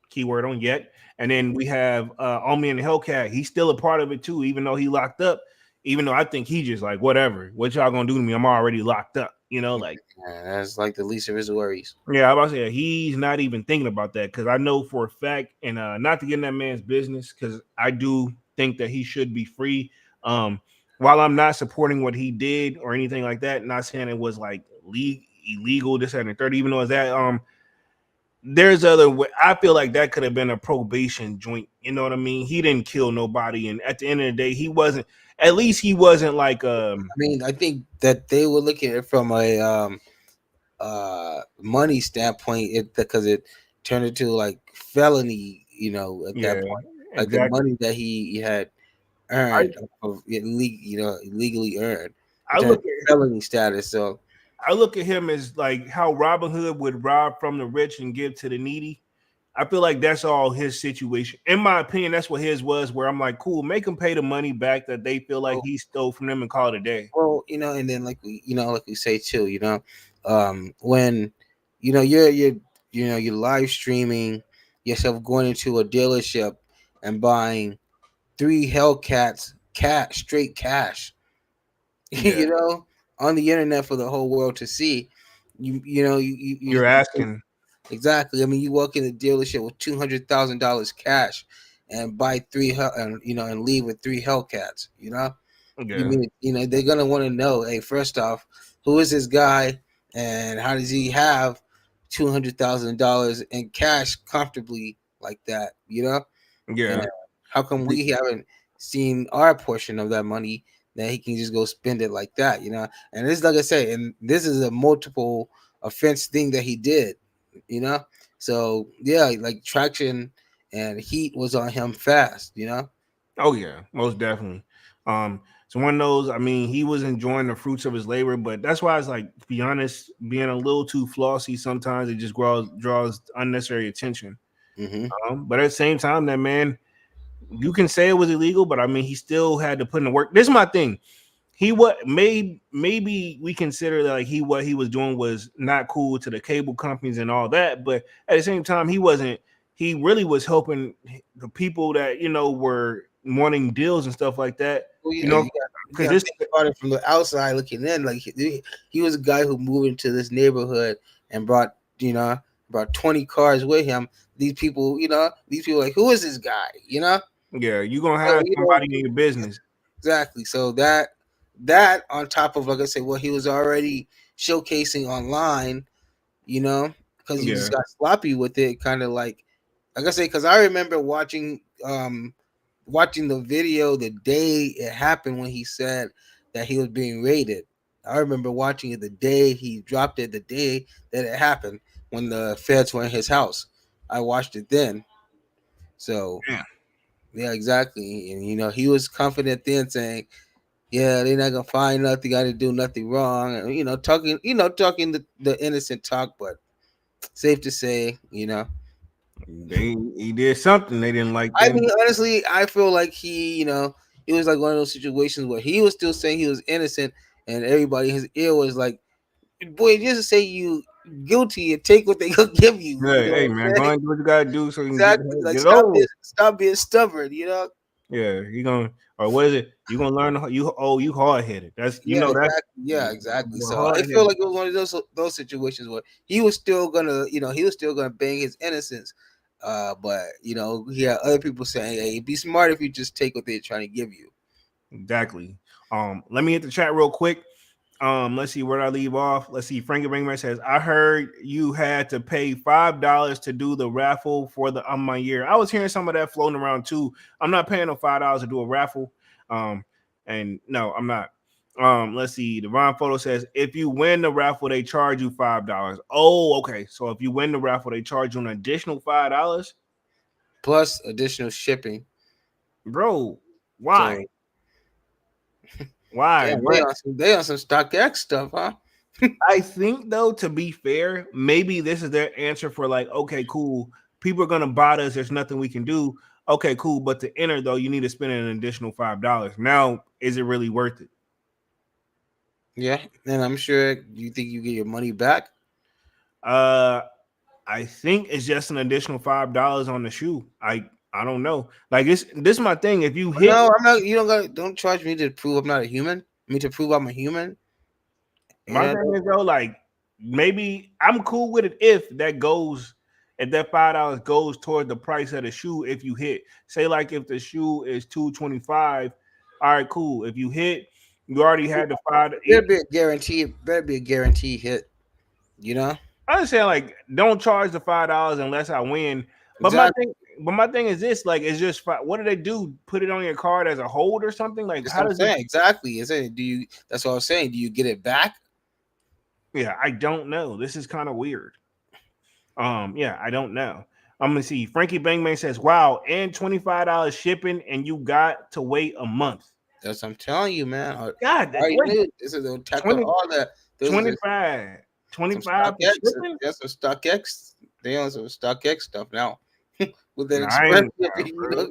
Keyword on yet. And then we have Omi and Hellcat. He's still a part of it too, even though he locked up. Even though I think he just like whatever. What y'all gonna do to me? I'm already locked up. Like Yeah, that's like the least of his worries. yeah, I was about to say he's not even thinking about that because I know for a fact, and not to get in that man's business because I do think that he should be free. Um, while I'm not supporting what he did or anything like that, not saying it was like illegal, this and the third, even though it's that there's other way. I feel like that could have been a probation joint. You know what I mean? He didn't kill nobody, and at the end of the day, he wasn't. At least he wasn't like I mean, I think that they were looking at it from a money standpoint, because it turned into like felony, at that yeah, point, like the exactly. money that he had I earned illegally earned. It I turned look into at felony status. So I look at him as like how Robin Hood would rob from the rich and give to the needy. I feel like that's all his situation. In my opinion, that's what his was. Where I'm like, cool, make him pay the money back that they feel like he stole from them and call it a day. well, and then like we say too, when you're live streaming yourself going into a dealership and buying 3 Hellcats straight cash, Yeah, on the internet for the whole world to see. you're asking. Exactly. I mean, you walk in the dealership with $200,000 cash and buy and leave with 3 Hellcats. You Yeah, mean, they're gonna want to know, hey, first off, who is this guy, and how does he have $200,000 in cash comfortably like that? And yeah. how come we haven't seen our portion of that money that he can just go spend it like that? And this, like I say, and this is a multiple offense thing that he did. You know, so yeah, like traction and heat was on him fast. Oh yeah, most definitely. So one of those. I mean, he was enjoying the fruits of his labor, but that's why it's like, to be honest, being a little too flossy sometimes it just draws unnecessary attention. Mm-hmm. But at the same time, that man, you can say it was illegal, but I mean, he still had to put in the work. This is my thing. He what maybe we consider that like what he was doing was not cool to the cable companies and all that, but at the same time, he wasn't. He really was helping the people that were wanting deals and stuff like that. Well, yeah, You know, you because got to this think about it from the outside looking in. Like he was a guy who moved into this neighborhood and brought 20 cars with him. These people like, who is this guy? yeah, you're gonna So, have somebody in your business. exactly. So that on top of, like I said, what he was already showcasing online, because you just Yeah, got sloppy with it, kind of like I say, because I remember watching the video the day it happened when he said that he was being raided. I remember watching it the day he dropped it, the day that it happened when the feds were in his house. I watched it then. So yeah. Yeah, exactly. And he was confident then, saying, "Yeah, they're not gonna find nothing. I didn't do nothing wrong." And talking the innocent talk, but safe to say, He did something they didn't like I then. mean, honestly, I feel like it was like one of those situations where he was still saying he was innocent, and everybody in his ear was like, "Boy, just say you guilty and take what they gonna give you." You Yeah, know hey what man, I'm go saying? and do what you gotta do so you can Exactly. Like get over. stop being stubborn. You know? Yeah, he gonna or what is it? You gonna learn you hard headed. That's Yeah, that's exactly. Yeah, exactly. So hard I feel headed. like it was one of those situations where he was still gonna bang his innocence. But he had other people saying, "Hey, be smart if you just take what they're trying to give you." Exactly. Let me hit the chat real quick. Let's see where I leave off. Let's see. Frankie Bangman says, I heard you had to pay $5 to do the raffle for the my year. I was hearing some of that floating around too. I'm not paying no $5 to do a raffle. And no, I'm not. Let's see. Divine Photo says, if you win the raffle, they charge you $5. Oh, okay. So if you win the raffle, they charge you an additional $5. Plus additional shipping. Bro, So why? Why? damn, they What? on some StockX stuff, huh? I think though, to be fair, maybe this is their answer for like, okay, cool. People are gonna buy this. There's nothing we can do. Okay, cool. But to enter though, you need to spend an additional $5. Now, is it really worth it? Yeah, and I'm sure you think you get your money back. Uh, I think it's just an additional $5 on the shoe. I don't know. Like this is my thing. If you hit No, I'm not. You don't charge me to prove I'm not a human. Me to prove I'm a human. You my know, thing is though, like maybe I'm cool with it if that $5 goes toward the price of the shoe. If you hit, say like if the shoe is 225, all right, cool. If you hit, you already had the five. better be a guarantee. Better be a guarantee hit. You know, I understand, like don't charge the $5 unless I win. But my exactly. thing, but my thing is this: like, it's just what do they do? Put it on your card as a hold or something? Like, That's how what I'm does it? saying. Exactly. It's saying, do you? That's what I'm saying. Do you get it back? Yeah, I don't know. This is kind of weird. Yeah, I don't know. I'm gonna see. Frankie Bangman says, "Wow, and $25 shipping, and you got to wait a month." That's what I'm telling you, man. God, that All you wait need this is to tackle 20, all that. Those are 25, some 25 for StockX. shipping. That's some StockX. They on some StockX stuff now with that Nah, I express ain't, shipping. bro.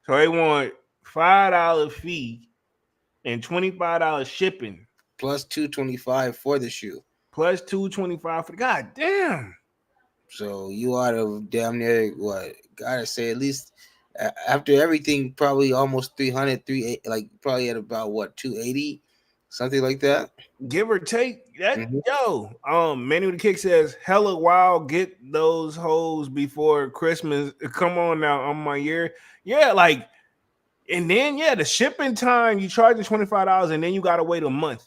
So they want $5 fee and $25 shipping plus 225 for the shoe. plus 225 for. God damn. So you ought to damn near what? Gotta say at least after everything, probably almost 300, like probably at about what 280, something like that. Give or take that, Hmm. yo. Manny with the Kick says, "Hella wild, get those hoes before Christmas. Come on now, on my year, yeah, like, and then yeah, the shipping time you charge the $25, and then you gotta wait a month.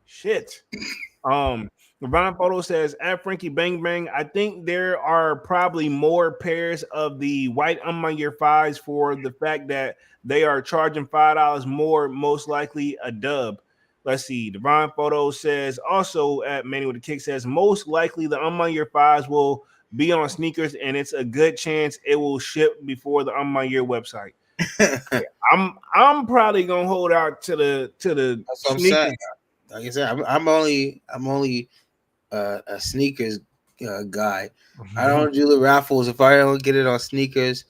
Shit. Um, Ron Photo says at Frankie Bang Bang, I think there are probably more pairs of the white on my year fives for the fact that they are charging $5 more, most likely a dub. Let's see. Divine Photo says also at Manny with the Kick says most likely the on my year fives will be on sneakers, and it's a good chance it will ship before the on my year website. That's I'm probably gonna hold out to the what I'm saying. sneakers. Like I said, I'm only a sneakers guy. I don't do the raffles. If I don't get it on sneakers,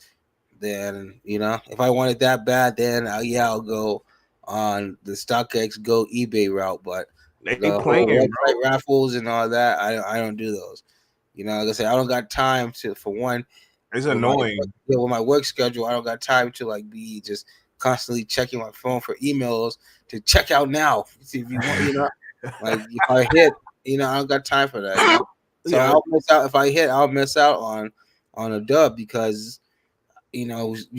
then if I want it that bad, then I'll go on the StockX Go eBay route. But They the playing, whole website bro. raffles and all that, I don't do those. Like I said, I don't got time to, for one, It's with my annoying. with my work schedule. I don't got time to like be just constantly checking my phone for emails to check out now. See if you want, like if I hit, I don't got time for that. So Yeah, I'll miss out if I hit. I'll miss out on a dub because you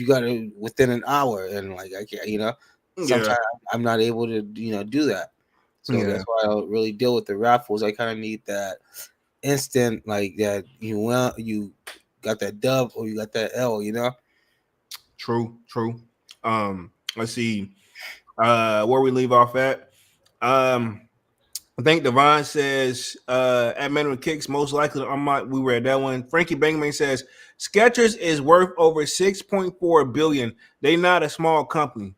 got to within an hour, and like I can't, yeah, sometimes I'm not able to, do that. So yeah. that's why I don't really deal with the raffles. I kind of need that instant, like that. You got that dub or you got that L. True, true. Let's see. Where we leave off at. Um, I think Devon says at minimum kicks, most likely we read that one. Frankie Bangman says Skechers is worth over 6.4 billion. They not a small company.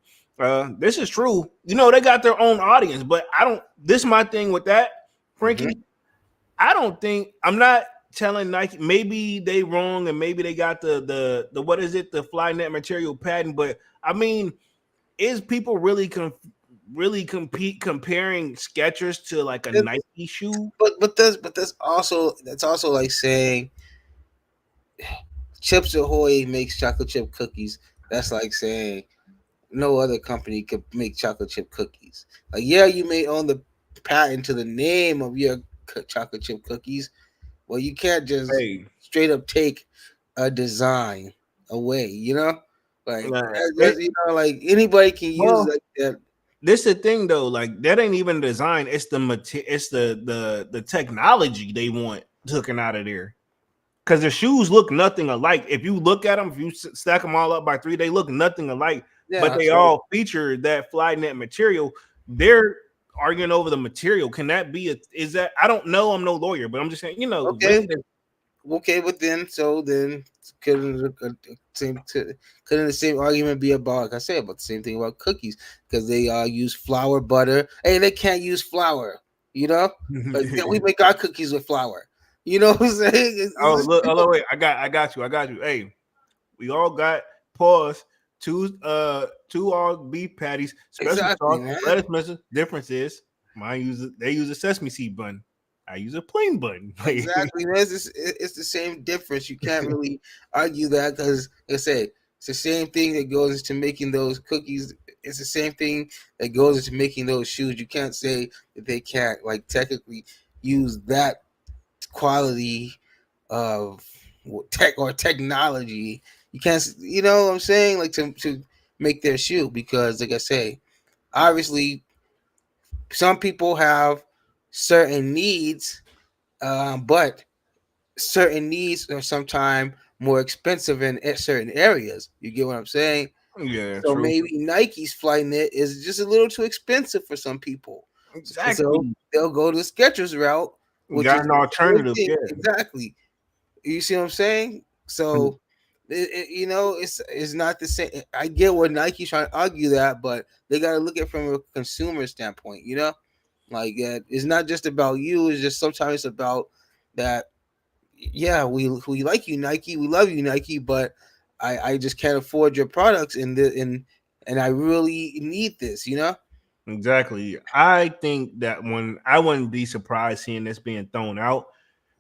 This is true. You know, they got their own audience, but I don't this is my thing with that, Mm-hmm. Frankie. I don't think I'm not telling Nike maybe they wrong and maybe they got the what is it, the Flynet material patent, but I mean, is people really compete comparing Skechers to like a Nike shoe? That's also like saying Chips Ahoy makes chocolate chip cookies. That's like saying no other company could make chocolate chip cookies. Like, yeah, you may own the patent to the name of your chocolate chip cookies. Well, you can't just Hey, straight up take a design away. Like nah, like anybody can use well, like that. this is the thing though. Like that ain't even design. It's it's the technology they want taken out of there. Because the shoes look nothing alike. If you look at them, if you stack them all up by three, they look nothing alike. But Yeah, they so all feature that Flynet material. They're arguing over the material. Can that be is that I don't know, I'm no lawyer, but I'm just saying, okay, okay, but then couldn't the same couldn't the same argument be about, like I said, about the same thing about cookies, because they use flour, butter. Hey, they can't use flour, you know like we make our cookies with flour. You know what I'm saying? Oh look, oh wait, I got you. Hey, we all got pause two all beef patties, special Exactly, sauce, man. lettuce mustard. Difference is they use a sesame seed bun. I use a plain bun. Exactly, man. It's the same difference. You can't really argue that, because, like I said, it's the same thing that goes into making those cookies. It's the same thing that goes into making those shoes. You can't say that they can't, like, technically use that quality of tech or technology. You can't, you know what I'm saying, like, to make their shoe, because, like I say, obviously some people have certain needs, but certain needs are sometimes more expensive in certain areas. You get what I'm saying? Yeah, So true. maybe Nike's Flyknit is just a little too expensive for some people. So Exactly. they'll go to the Skechers route, which Got is an the same alternative. thing. Yeah. Exactly. You see what I'm saying? So it's not the same. I get what Nike's trying to argue that, but they got to look at it from a consumer standpoint. Like it's not just about you. It's just sometimes it's about that. Yeah, we like you, Nike. We love you, Nike. But I just can't afford your products, and I really need this. Exactly. I think that when I wouldn't be surprised seeing this being thrown out.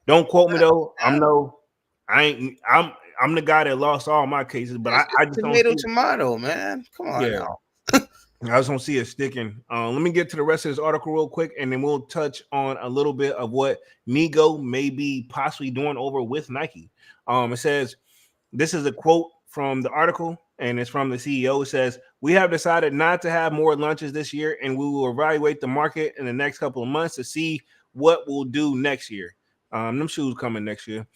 Don't quote me though. I ain't I'm the guy that lost all my cases, but I It's just don't tomato, see it. tomato, man. Come on Yeah. now. I just don't see it sticking. Let me get to the rest of this article real quick, and then we'll touch on a little bit of what Nigo may be possibly doing over with Nike. It says this is a quote from the article, and it's from the CEO. It says, "We have decided not to have more lunches this year, and we will evaluate the market in the next couple of months to see what we'll do next year." Them shoes coming next year.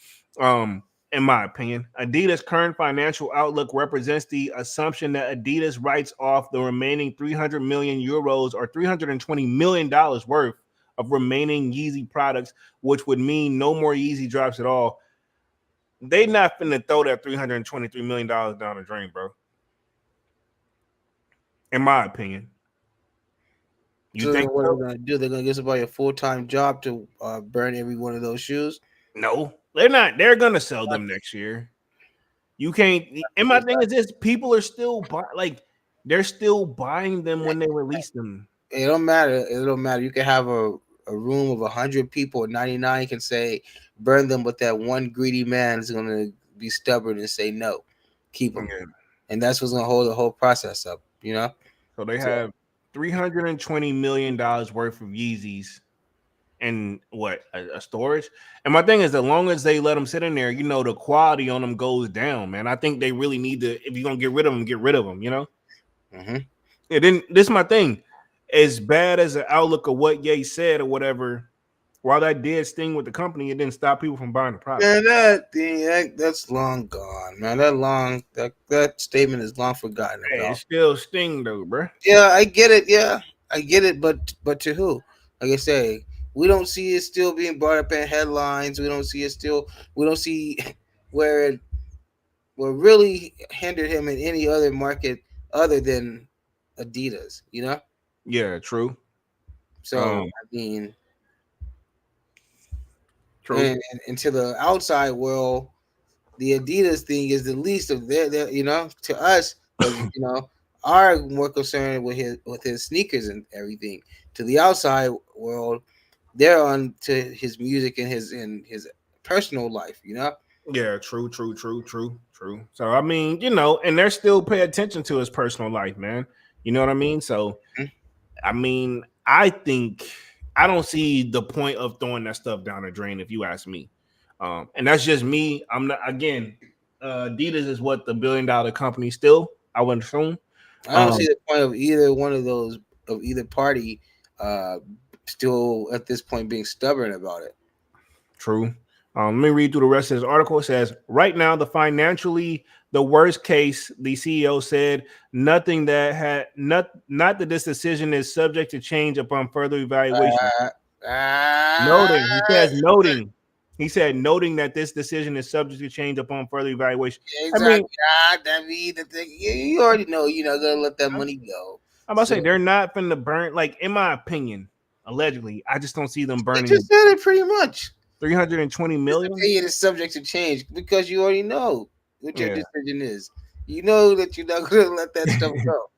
In my opinion, Adidas' current financial outlook represents the assumption that Adidas writes off the remaining 300 million euros or $320 million worth of remaining Yeezy products, which would mean no more Yeezy drops at all. They not finna throw that $323 million down the drain, bro. In my opinion. You So think what are so? they gonna do? They're gonna give somebody a full-time job to burn every one of those shoes. No, they're not. They're gonna sell them next year. You can't. And my thing is this: people are still like they're still buying them when they release them. It don't matter. It don't matter. You can have a room of 100 people, 99 can say burn them, but that one greedy man is gonna be stubborn and say no, keep them, Yeah. and that's what's gonna hold the whole process up. So they So have $320 million worth of Yeezys and what a storage. And my thing is, as long as they let them sit in there, the quality on them goes down, man. I think they really need to. If you're gonna get rid of them, get rid of them. mhm. Yeah, then this is my thing. As bad as the outlook of what Ye said or whatever, while that did sting with the company, it didn't stop people from buying the product. Man, that thing that's long gone, man. That statement is long forgotten Hey, it about. still sting though, bro. Yeah, I get it. Yeah, I get it. But to who? Like I say, we don't see it still being brought up in headlines. We don't see it still. We don't see where it will really hinder him in any other market other than Adidas. You know. Yeah, true. So Um, I mean, true. and to the outside world, the Adidas thing is the least of their you know, to us, because you know, are more concerned with his sneakers and everything. To the outside world, they're on to his music and his personal life, you know. Yeah, true, true, true, true, true. So I mean, and they're still pay attention to his personal life, man. You know what I mean? So Mhm. I mean, I think I don't see the point of throwing that stuff down the drain if you ask me. And that's just me. I'm not again, Adidas is what the $1 billion company still, I would assume. I don't see Um, the point of either one of those of either party uh still at this point being stubborn about it. True. Let me read through the rest of this article. It says, right now, the worst case, the CEO said, nothing that had not that this decision is subject to change upon further evaluation. Uh, uh, Noting, he says, noting, he said, noting that this decision is subject to change upon further evaluation. I mean, exactly. That mean the thing you already know you're not gonna let that money go. I'm about to So say they're not finna burn. Like in my opinion, allegedly, I just don't see them they just burning said it pretty much. 320 This million. opinion is subject to change because you already know what your Yeah. decision is. You know that you're not gonna let that stuff go.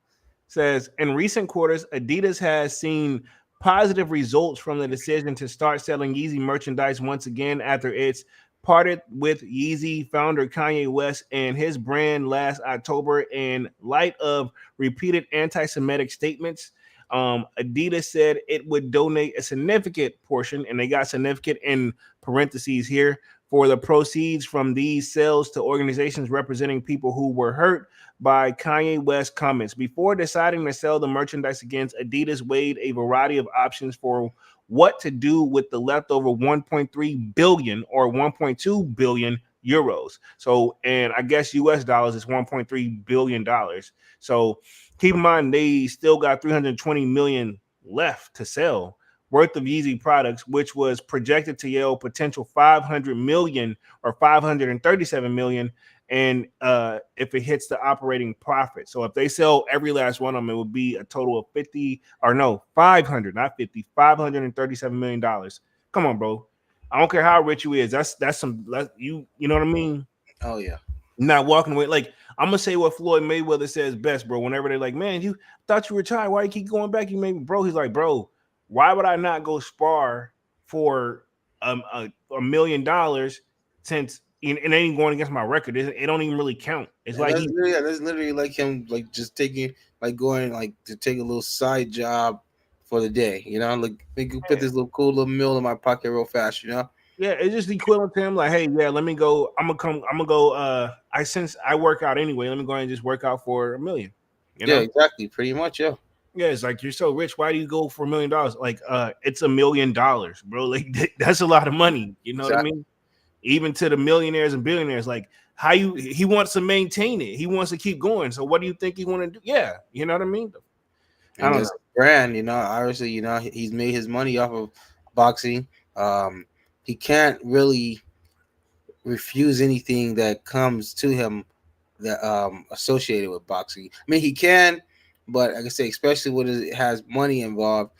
Says in recent quarters, Adidas has seen positive results from the decision to start selling Yeezy merchandise once again after it's parted with Yeezy founder Kanye West and his brand last October in light of repeated anti-Semitic statements. Adidas said it would donate a significant portion, and they got significant in parentheses here, for the proceeds from these sales to organizations representing people who were hurt by Kanye West comments. Before deciding to sell the merchandise against, Adidas weighed a variety of options for what to do with the leftover 1.3 billion or 1.2 billion euros. So, and I guess US dollars is 1.3 billion dollars. So, keep in mind they still got 320 million left to sell worth of Yeezy products, which was projected to yield potential 500 million or 537 million and if it hits the operating profit. So if they sell every last one of them, it would be a total of 50 or no, 500, not 50, $537 million. Come on, bro. I don't care how rich you is. You know what I mean? Oh yeah. Not walking away. Like I'm gonna say what Floyd Mayweather says best, bro. Whenever they're like, man, you thought you retired. Why you keep going back? You made me, bro. He's like, bro, why would I not go spar for $1 million since it ain't going against my record? It don't even really count. It's And like he that's literally like him like just taking like going like to take a little side job for the day, you know, like we could put this little cool little meal in my pocket real fast, you know. yeah, it's just equivalent to him. Like, hey, yeah, let me go. I'm gonna go. I since I work out anyway, let me go ahead and just work out for 1 million. You Yeah, know? exactly, pretty much, yeah. Yeah, it's like you're so rich. Why do you go for $1 million? Like, it's $1 million, bro. Like that's a lot of money. You know what I Exactly. mean? Even to the millionaires and billionaires, like he wants to maintain it. He wants to keep going. So what do you think he want to do? Yeah, you know what I mean? I And don't this know. brand, you know, obviously, you know, he's made his money off of boxing. He can't really refuse anything that comes to him that associated with boxing. I mean, he can, but like I say, especially when it has money involved,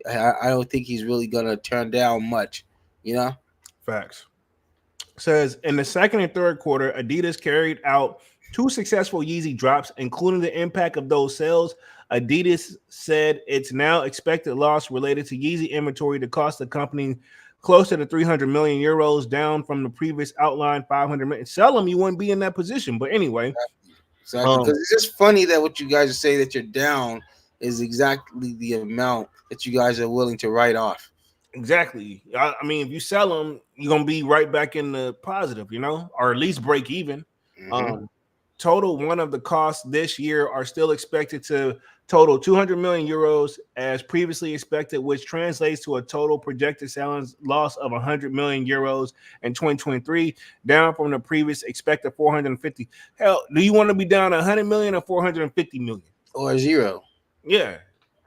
I don't think he's really gonna turn down much. You know. Facts. Says in the second and third quarter, Adidas carried out two successful Yeezy drops, including the impact of those sales. Adidas said its now expected loss related to Yeezy inventory to cost the company closer to 300 million euros, down from the previous outlined 500 million. Sell them, you wouldn't be in that position. But anyway, Exactly, because it's just funny that what you guys are saying that you're down is exactly the amount that you guys are willing to write off. exactly. I mean, if you sell them, you're gonna be right back in the positive, or at least break even. Mm-hmm. Um, total one of the costs this year are still expected to total 200 million euros as previously expected, which translates to a total projected sales loss of 100 million euros in 2023, down from the previous expected 450. Hell, do you want to be down 100 million or 450 million? Or zero. Yeah,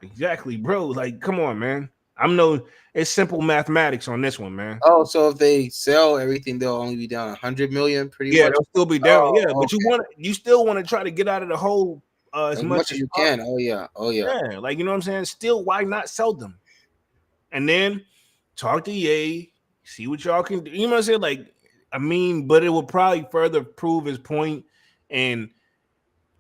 exactly, bro. Like, come on, man. I'm no. It's simple mathematics on this one, man. Oh, so if they sell everything, they'll only be down 100 million, pretty Yeah, much. they'll still be down. Oh, Yeah, but okay. you still want to try to get out of the hole as As much much as as you can. possible. Oh yeah. Oh yeah. Yeah, like you know what I'm saying. Still, why not sell them? And then talk to Ye, see what y'all can do. You know what I'm saying? Like, I mean, but it will probably further prove his point, and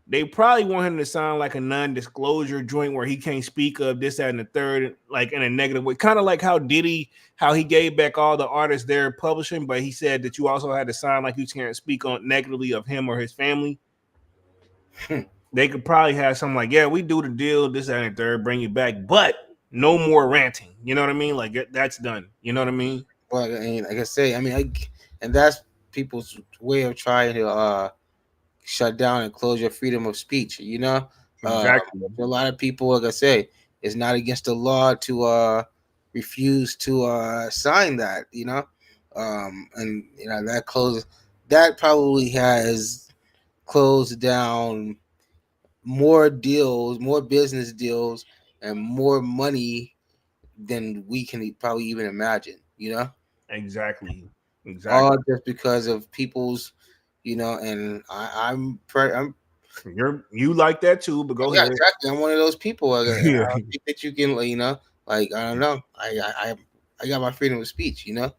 they probably want him to sign like a non-disclosure joint where he can't speak of this, that, and the third, like in a negative way. Kind of like how Diddy, how he gave back all the artists they're publishing, but he said that you also had to sign like you can't speak on negatively of him or his family. They could probably have something like, yeah, we do the deal, this, that, and the third, bring you back, but no more ranting. You know what I mean? Like that's done. You know what I mean? Well, I mean, like I say, I mean, and that's people's way of trying to shut down and close your freedom of speech. You know, Exactly. a lot of people, like I say, it's not against the law to refuse to sign that. You know, and you know that probably has closed down more deals, more business deals, and more money than we can probably even imagine. You know, Exactly. all Exactly. just because of people's, you know, and I'm You like that too, but go yeah, ahead. exactly. I'm one of those people. I Yeah. don't think that you can, like, you know, like I don't know. I got my freedom of speech. You know.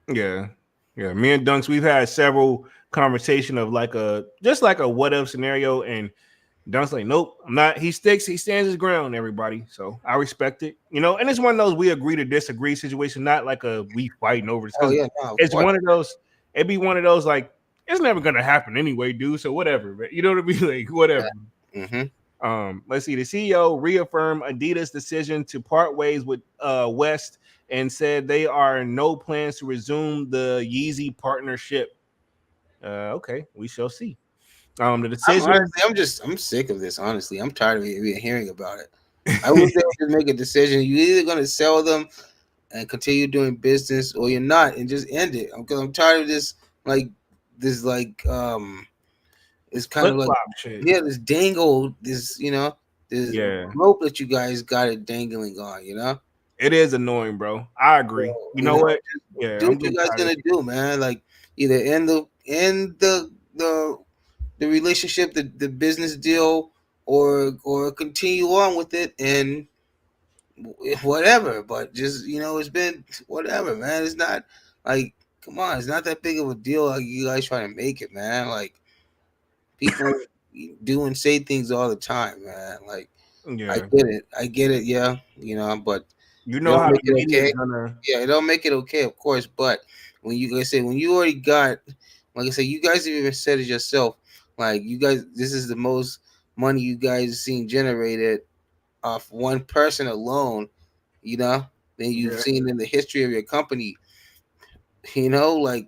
Yeah. Yeah. Me and Dunks, we've had several conversation of like a just like a what if scenario, and Dunk's like, nope, I'm not. He stands his ground, everybody. So I respect it. You know, and it's one of those we agree to disagree situation, not like a we fighting over this. Oh Because yeah, no, of it's course. one of those, it'd be one of those like, it's never gonna happen anyway, dude. So whatever, man. You know what I mean? Like, whatever. Yeah. Mm-hmm. Let's see. The CEO reaffirmed Adidas' decision to part ways with West and said they are no plans to resume the Yeezy partnership. Okay, we shall see. The I'm decision. honestly, I'm sick of this. Honestly, I'm tired of even hearing about it. I wish they would just make a decision. You're either gonna sell them and continue doing business, or you're not, and just end it. Because I'm tired of this, like this, like it's kind Flip of like, flop shit. yeah, this dangle, this, you know, this Yeah, rope that you guys got it dangling on, you know. it is annoying, bro. I agree. So, You you know know, what? just Yeah, do I'm what you getting guys tired of gonna it. do, man. Like either end the relationship, the business deal, or continue on with it and whatever. But just, you know, it's been whatever, man. It's not like, come on, it's not that big of a deal like you guys trying to make it, man. Like people do and say things all the time, man. Like Yeah, I get it, yeah, you know, but you it know don't how make the it media is okay. gonna. Yeah, it don't make it okay, of course. But when you, like I say, when you already got, like I said, you guys have even said it yourself. Like you guys, this is the most money you guys seen generated off one person alone. You know, than you've Yeah, seen in the history of your company. You know, like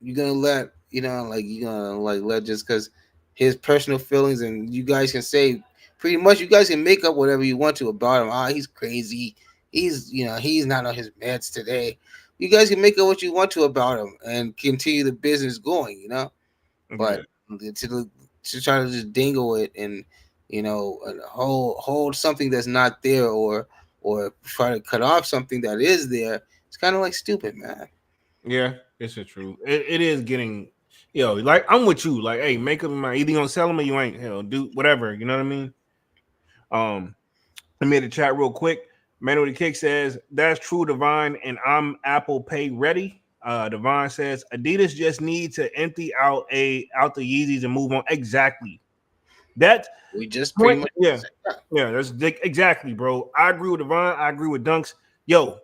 you're gonna let, you know, like you're gonna like let just because his personal feelings, and you guys can say pretty much, you guys can make up whatever you want to about him. Ah, he's crazy. He's, you know, he's not on his meds today. You guys can make up what you want to about him and continue the business going. You know, yeah, but to try to just dingle it and, you know, and hold something that's not there, or try to cut off something that is there. It's kind of like stupid, man. yeah. It's the truth. It is getting. Yo, like I'm with you. Like, hey, make up your mind. Either you gonna sell them or you ain't. Hell, do whatever. You know what I mean? Um, I made a chat real quick. Manuel the Kick says, that's true, Divine, and I'm Apple Pay ready. Divine says Adidas just need to empty out the Yeezys and move on. Exactly. That We just pretty point, much yeah. said that. Yeah, that's exactly, bro. I agree with Divine. I agree with Dunks. Yo,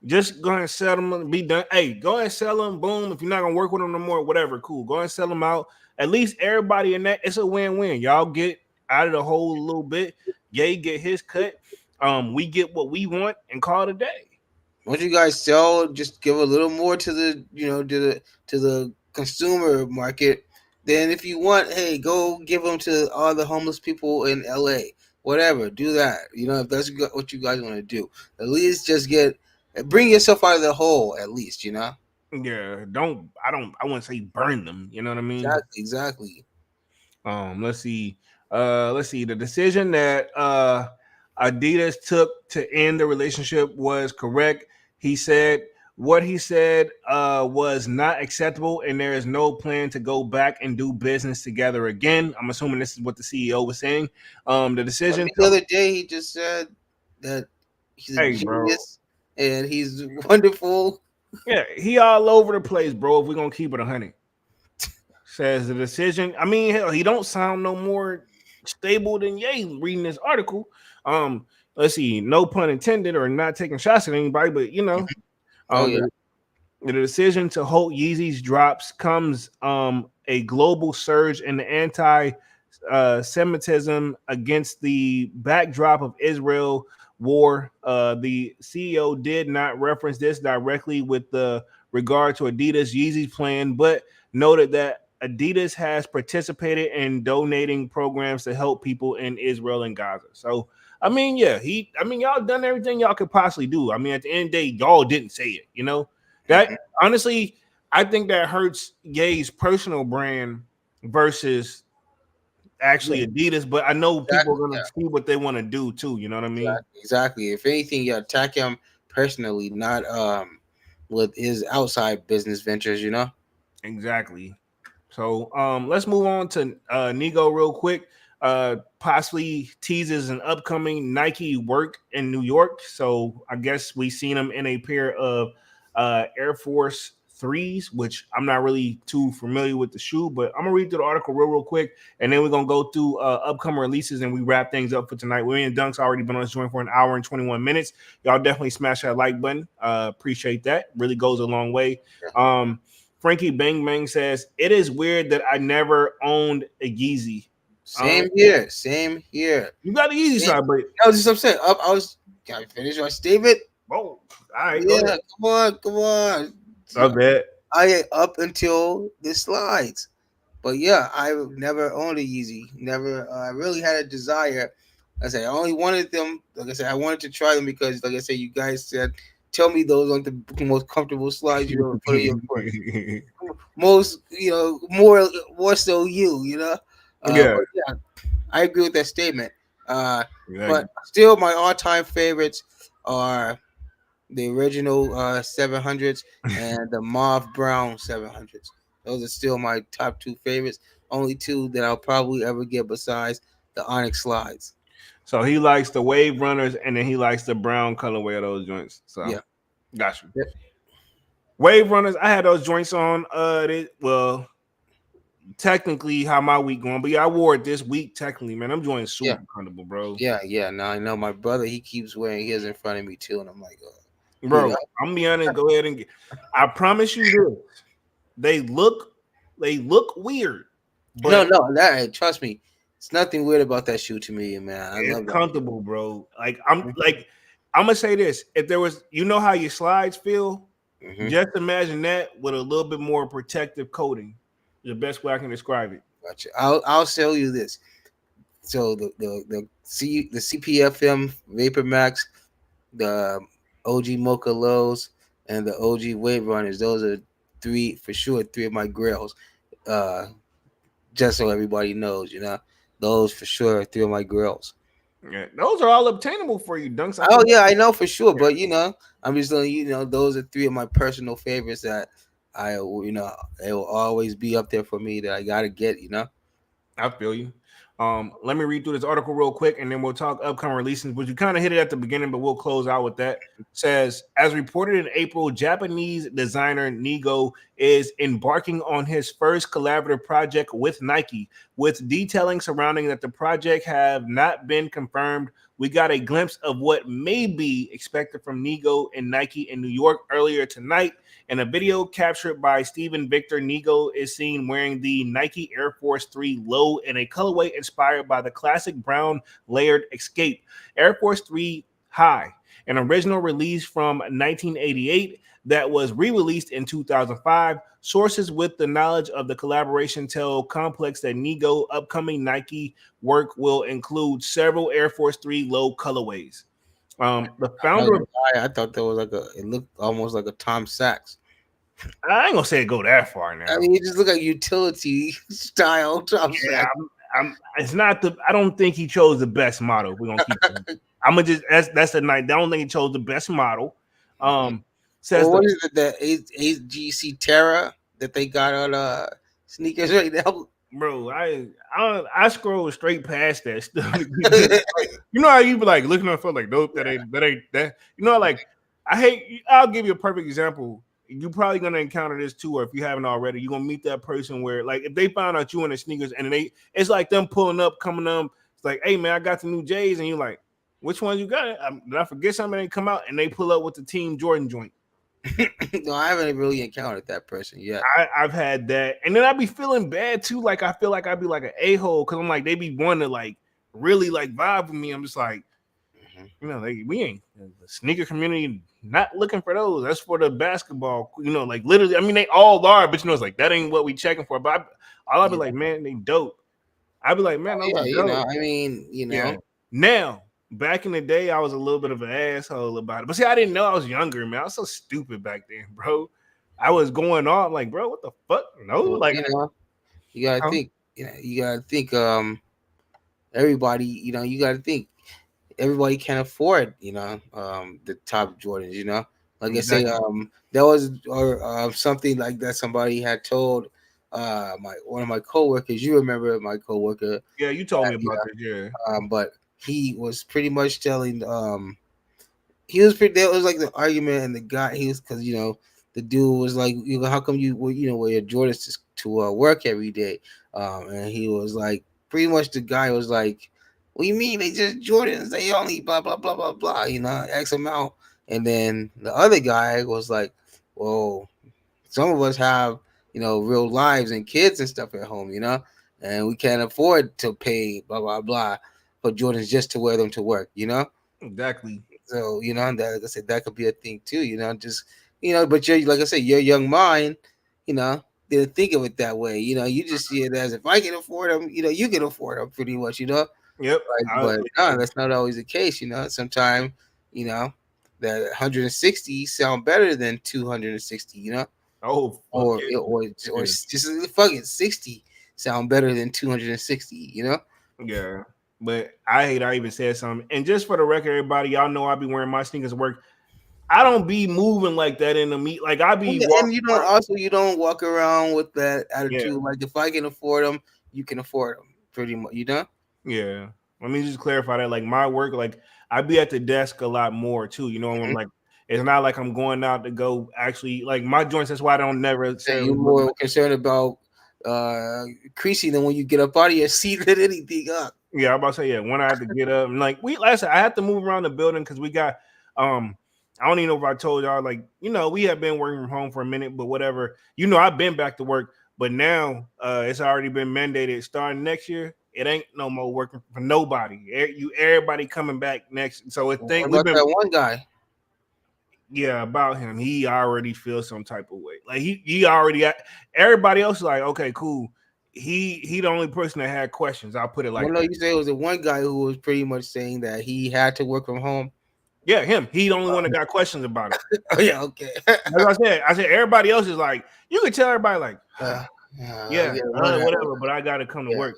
just go ahead and sell them and be done. Hey, go ahead and sell them. Boom. If you're not gonna work with them no more, whatever, cool. Go ahead and sell them out. At least everybody in that, it's a win-win. Y'all get out of the hole a little bit. Ye get his cut. We get what we want and call it a day. Once you guys sell, just give a little more to the, you know, to the consumer market. Then if you want, hey, go give them to all the homeless people in LA. Whatever, do that. You know, if that's what you guys want to do, at least just bring yourself out of the hole. At least, you know. Yeah, I wouldn't say burn them, you know what I mean? Exactly. Exactly. Let's see. Let's see. The decision that Adidas took to end the relationship was correct. He said what he said was not acceptable, and there is no plan to go back and do business together again. I'm assuming this is what the CEO was saying. The I decision mean, the to, other day he just said that he's a hey, bro, genius and he's wonderful. yeah, he all over the place, bro. If we're gonna keep it 100, says the decision. I mean, hell, he don't sound no more stable than Ye reading this article. Um, let's see, no pun intended, or not taking shots at anybody, but Oh yeah, um, the decision to halt Yeezy's drops comes a global surge in the anti Semitism against the backdrop of Israel war. The CEO did not reference this directly with the regard to Adidas Yeezy's plan, but noted that Adidas has participated in donating programs to help people in Israel and Gaza. So, I mean, yeah, y'all done everything y'all could possibly do. I mean, at the end of the day, y'all didn't say it, that honestly, I think that hurts Ye's personal brand versus yeah, actually Adidas. But I know people exactly. are Yeah, gonna see what they want to do too. You know what I mean? exactly. Exactly. If anything, you attack him personally, not with his outside business ventures. You know. Exactly. So let's move on to Nigo real quick. Possibly teases an upcoming Nike work in New York. So I guess we seen him in a pair of Air Force threes, which I'm not really too familiar with the shoe, but I'm gonna read through the article real quick, and then we're gonna go through upcoming releases and we wrap things up for tonight. We and Dunk's already been on this joint for an hour and 21 minutes. Y'all definitely smash that like button. Appreciate that. Really goes a long way. Frankie Bang Bang says, it is weird that I never owned a Yeezy. Same here. Same here. You got a Yeezy Same. side, but No, just what I'm saying. I was. Can I finish my statement? oh, all right, go Yeah. ahead. Come on. Come on. I bet. I up until the slides. But yeah, I never owned a Yeezy. Never. I really had a desire. I said I only wanted them. Like I said, I wanted to try them because, like I said, you guys said, tell me those aren't the most comfortable slides you ever put on your foot. Most, more so you. Yeah, But yeah, I agree with that statement. exactly. But still, my all-time favorites are the original 700s and the mauve brown 700s. Those are still my top two favorites. Only two that I'll probably ever get besides the Onyx slides. So he likes the wave runners, and then he likes the brown colorway of those joints. So Yeah. got you. Yep. Wave runners, I had those joints on. Technically, how my week going, but yeah, I wore it this week. Technically, man, I'm joints Yeah. super comfortable, bro. Yeah. Now I know my brother. He keeps wearing his in front of me too, and I'm like, Bro, I'm gonna be honest. Go ahead and get. I promise you this. They look weird, but no. That trust me, it's nothing weird about that shoe to me, man. I it's love that. comfortable, bro. I'm gonna say this: if there was, how your slides feel, Mm-hmm. just imagine that with a little bit more protective coating. The best way I can describe it. Gotcha. I'll tell you this. So the CPFM Vapor Max, the OG Mocha Lows, and the OG Wave Runners. Those are three of my grails. Just so everybody knows, those for sure are three of my grails. Yeah, those are all obtainable for you, Dunks. Oh yeah, I know for sure, but I'm just letting those are three of my personal favorites that they will always be up there for me that I gotta get. I feel you. Let me read through this article real quick, and then we'll talk upcoming releases. But you kind of hit it at the beginning, but we'll close out with that. Says, as reported in April, Japanese designer Nigo is embarking on his first collaborative project with Nike, with detailing surrounding that the project have not been confirmed. We got a glimpse of what may be expected from Nigo and Nike in New York earlier tonight. In a video captured by Steven Victor, Nigo is seen wearing the Nike Air Force 3 low in a colorway inspired by the classic brown layered Escape. Air Force 3 High, an original release from 1988 that was re-released in 2005. Sources with the knowledge of the collaboration tell Complex that Nigo upcoming Nike work will include several Air Force 3 low colorways. The founder of I thought that was it looked almost like a Tom Sachs. I ain't gonna say it go that far now. I mean, it just look like utility style Tom Sachs. It's not I don't think he chose the best model. We're gonna keep going. I'm gonna just that's the night. I don't think he chose the best model. Says Well, what the is it, the AGC Terra that they got on sneakers right now? bro. I scroll straight past that stuff. You know how you be like looking on phone like nope, that ain't that. You know, like I hate. I'll give you a perfect example. You're probably gonna encounter this too, or if you haven't already, you're gonna meet that person where, like, if they found out you in the sneakers and it's like them pulling up, coming up. It's like, hey man, I got the new J's, and you're like, which ones you got? Did I forget something? They come out and they pull up with the Team Jordan joint. No, I haven't really encountered that person yet. I've had that, and then I'd be feeling bad too. Like I feel like I'd be like an a-hole because I'm like they be wanting to like really like vibe with me. I'm just like, you know, we ain't the sneaker community not looking for those. That's for the basketball, you know, like literally. I mean, they all are, but you know, it's like that ain't what we checking for. But I'll be like, man, they dope. I'd be like, man, those Yeah, are you know, dope. I mean, you know. Yeah. Now, back in the day, I was a little bit of an asshole about it. But see, I didn't know I was younger, man. I was so stupid back then, bro. I was going on like, bro, what the fuck? No, Well, like, you know, you gotta think. You know, you gotta think. Everybody, you know, you gotta think. Everybody can afford, you know, the top Jordans. You know, like I say, exactly. there was something like that. Somebody had told my one of my coworkers. You remember my coworker? Yeah, you told me You about this. Yeah, know, but he was pretty much telling he was pretty. There was like the argument, and the guy he was because you know the dude was like, you know, how come you wear your Jordans to work every day? And he was like, pretty much the guy was like, what do you mean they just Jordans? They only blah blah blah blah blah. You know, X amount. And then the other guy was like, well, some of us have real lives and kids and stuff at home. You know, and we can't afford to pay blah blah blah for Jordans just to wear them to work. You know. exactly. So, you know, that like I said, that could be a thing too, you know, just but you're like I said, your young mind, you know, didn't think of it that way. You know, you just see it as if I can afford them, you know, you can afford them pretty much, you know. Yep. But no, that's not always the case, you know. Sometimes, you know, that 160 sound better than 260, you know, Oh, fuck or it. or just fucking 60 sound better than 260, you know. Yeah. But I hate I even said something. And just for the record, everybody, y'all know I be wearing my sneakers to work. I don't be moving like that in the meet. Like I be walking. And you don't walk around with that Yeah. attitude. Like if I can afford them, you can afford them. Pretty much, you know. Yeah. Let me just clarify that. Like my work, like I be at the desk a lot more too. You know, I'm like, it's not like I'm going out to go actually like my joints. That's why I don't So necessarily you're look more like. concerned about creasing than when you get up out of your seat than anything up. Yeah, I'm about to say, yeah, when I had to get up and like last I had to move around the building because we got I don't even know if I told y'all, like, you know, we have been working from home for a minute, but whatever. You know, I've been back to work, but now it's already been mandated starting next year. It ain't no more working for nobody. Everybody coming back next. So I What think we've about been that one guy? yeah, about him. He already feels some type of way. Like he already everybody else is like, okay, cool. He the only person that had questions. I'll put it Well, like no, that. you say it was the one guy who was pretty much saying that he had to work from home. Yeah, him. He the only one that got questions about it. Oh yeah, okay. As I said everybody else is like, you can tell everybody like, yeah, Yeah, whatever. whatever, but I gotta come to Yeah. work.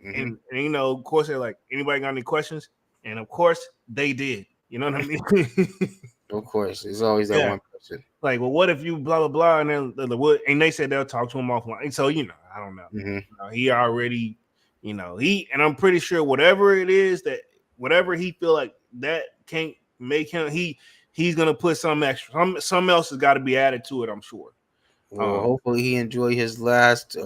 Mm-hmm. And you know, of course they're like, anybody got any questions? And of course they did. You know what I mean? Of course, there's always that Yeah. one person. Like, well, what if you blah blah blah? And then what? And they said they'll talk to him offline. So you know, I don't know. Mm-hmm. He already, you know, and I'm pretty sure whatever it is that whatever he feel like that can't make him, he's gonna put some extra, some else has got to be added to it. I'm sure. Well, hopefully he enjoyed his last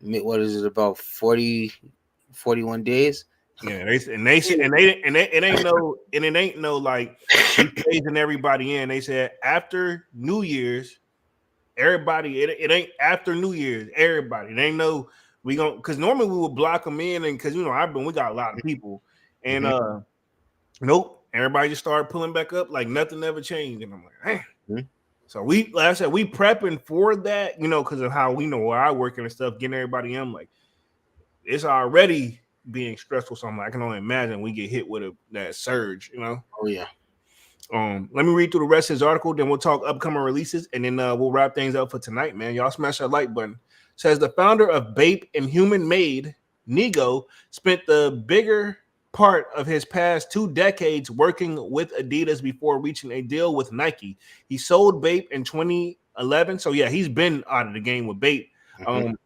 what is it, about 41 days? Yeah, it ain't no like we phasing everybody in. They said after New Year's, everybody it ain't after New Year's, everybody. It ain't no we gonna because normally we would block them in and because you know we got a lot of people and Mm-hmm. nope, everybody just started pulling back up like nothing ever changed. And I'm like, man. Mm-hmm. So like I said, we prepping for that, you know, because of how we know where I work and stuff, getting everybody in like it's already being stressful. So I can only imagine we get hit with that surge, you know. Oh yeah. Let me read through the rest of his article, then we'll talk upcoming releases, and then we'll wrap things up for tonight, man. Y'all smash that like button. Says the founder of Bape and Human Made, Nigo, spent the bigger part of his past 2 decades working with Adidas before reaching a deal with Nike. He sold Bape in 2011. So yeah, he's been out of the game with Bape. Mhm.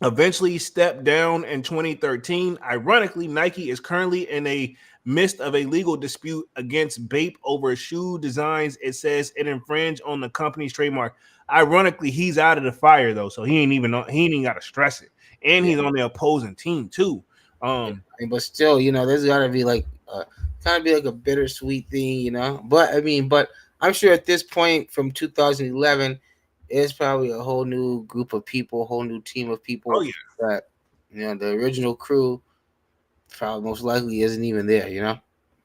Eventually stepped down in 2013. Ironically, Nike is currently in a midst of a legal dispute against Bape over shoe designs. It says it infringed on the company's trademark. Ironically, he's out of the fire though, so he ain't even got to stress it, and Yeah. he's on the opposing team too. Yeah, but still, there's got to be like kind of be like a bittersweet thing, But I mean, but I'm sure at this point from 2011, it's probably a whole new group of people, a whole new team of Oh people yeah. that the original crew probably most likely isn't even there.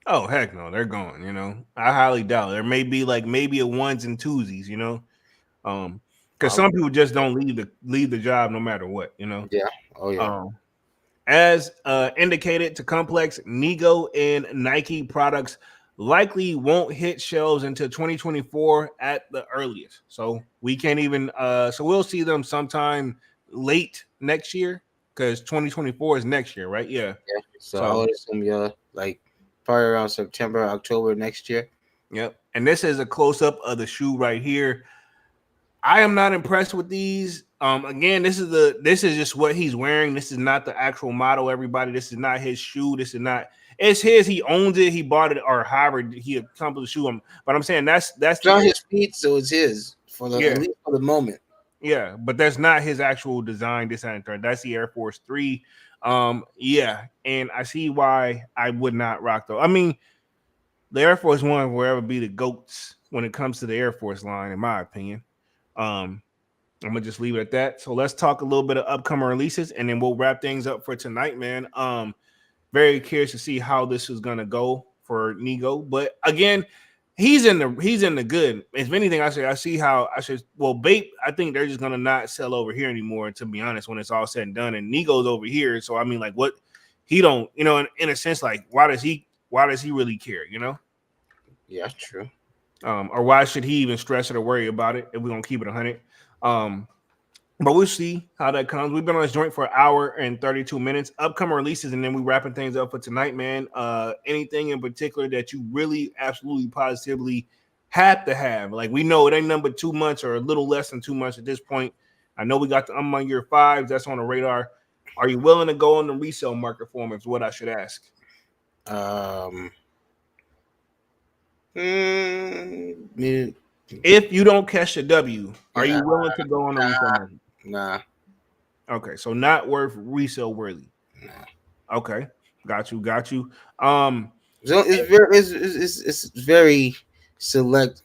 Oh heck no, they're gone. I highly doubt there may be like maybe a ones and twosies. Because some Probably. people just don't leave the job no matter what. Yeah. Oh yeah. As indicated to Complex, Nigo and Nike products likely won't hit shelves until 2024 at the earliest. So we can't even so we'll see them sometime late next year because 2024 is next year, right? Yeah. Yeah. So I So would assume like probably around September, October next year. yep. And this is a close-up of the shoe right here. I am not impressed with these. Again, this is just what he's wearing. This is not the actual model, everybody. This is not his shoe. This is not it's his. He owns it. He bought it, or however he accomplished the shoe. But I'm saying that's It's the on his feet, so it's his at yeah, least for the moment. yeah. But that's not his actual design. This and third. That's the Air Force 3. Yeah, and I see why I would not rock though. I mean, the Air Force One will ever be the goats when it comes to the Air Force line, in my opinion. Um, I'm gonna just leave it at that. So let's talk a little bit of upcoming releases, and then we'll wrap things up for tonight, man. Very curious to see how this is gonna go for Nigo, but again, he's in the good. If anything, I see how I should. Well, Bape, I think they're just gonna not sell over here anymore. To be honest, when it's all said and done, and Nigo's over here, so I mean, like, what he don't, in a sense, like, why does he really care, Yeah, true. or why should he even stress it or worry about it if we're gonna keep it 100? But we'll see how that comes. We've been on this joint for an hour and 32 minutes. Upcoming releases, and then we wrapping things up for tonight, man. Anything in particular that you really, absolutely, positively have to have? Like, we know it ain't number 2 months or a little less than 2 months at this point. I know we got the Among Your Fives that's on the radar. Are you willing to go on the resale market for them? Is what I should ask. If you don't catch the W, are you willing to go on the resale market? Nah. Okay, so not worth resale worthy. Nah. Okay, got you. So it's very select,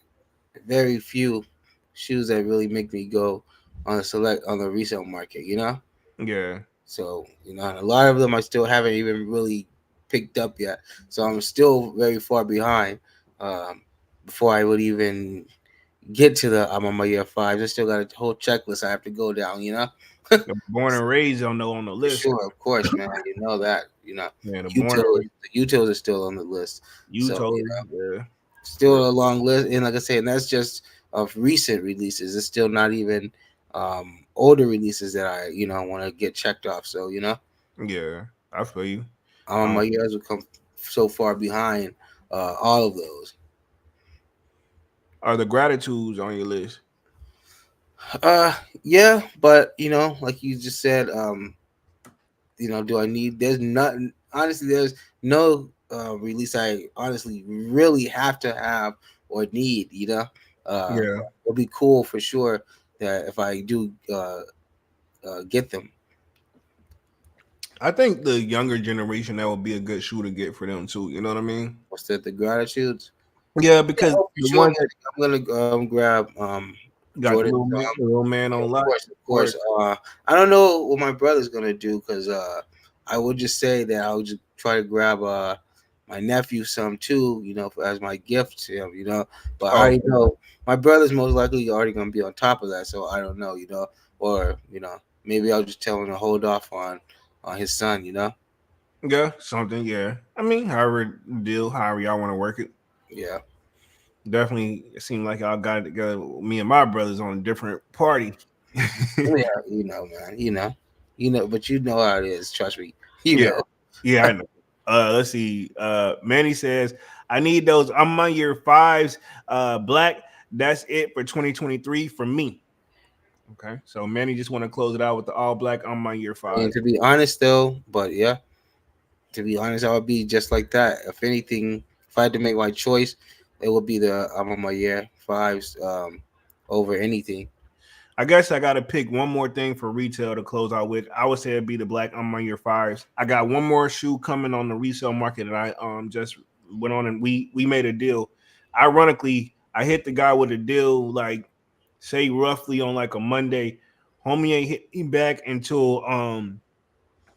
very few shoes that really make me go on the resale market. Yeah. So a lot of them I still haven't even really picked up yet. So I'm still very far behind. Before I would even get to I'm on my year 5. I still got a whole checklist I have to go down. Born and raised on the list. Sure, of course, man. You know that. Yeah, the utils are still on the list. Yeah. Still a long list, and like I said, and that's just of recent releases. It's still not even older releases that I want to get checked off. So Yeah, I feel you. my years will come so far behind all of those. Are the gratitudes on your list? Yeah, but like you just said, do I need? There's nothing. Honestly, there's no release I honestly really have to have or need. Yeah, it'll be cool for sure that if I do get them. I think the younger generation, that would be a good shoe to get for them too. You know what I mean? What's that? The gratitudes. Yeah, because the ones that I'm gonna grab got Jordan, the little man on live. Of course. I don't know what my brother's gonna do because I would just say that I would just try to grab my nephew some too, as my gift to him, But I already know my brother's most likely already gonna be on top of that, so I don't know, or maybe I'll just tell him to hold off on his son, Yeah, something. Yeah, I mean, however y'all want to work it. Yeah. Definitely, it seemed like y'all got it together. Me and my brothers on a different party. Yeah, man. But you know how it is. Trust me. Yeah, I know. Let's see. Manny says, I need those. I'm on year fives. Black. That's it for 2023 for me. Okay. So Manny just want to close it out with the all black on my year And five. to be honest, though, but yeah, to be honest, I would be just like that. If anything, if I had to make my choice, it would be the I'm on my year fives over anything. I guess I got to pick one more thing for retail to close out with. I would say it'd be the black on my year fives. I got one more shoe coming on the resale market that I just went on and we made a deal. Ironically, I hit the guy with a deal like say roughly on like a Monday. Homie ain't hit me back until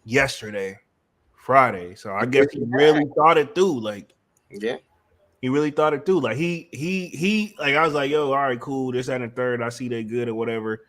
yesterday, Friday. So I guess he really thought it through. Like Yeah. he really thought it through. Like he like I was like, yo, all right, cool. This and the third. I see they good or whatever.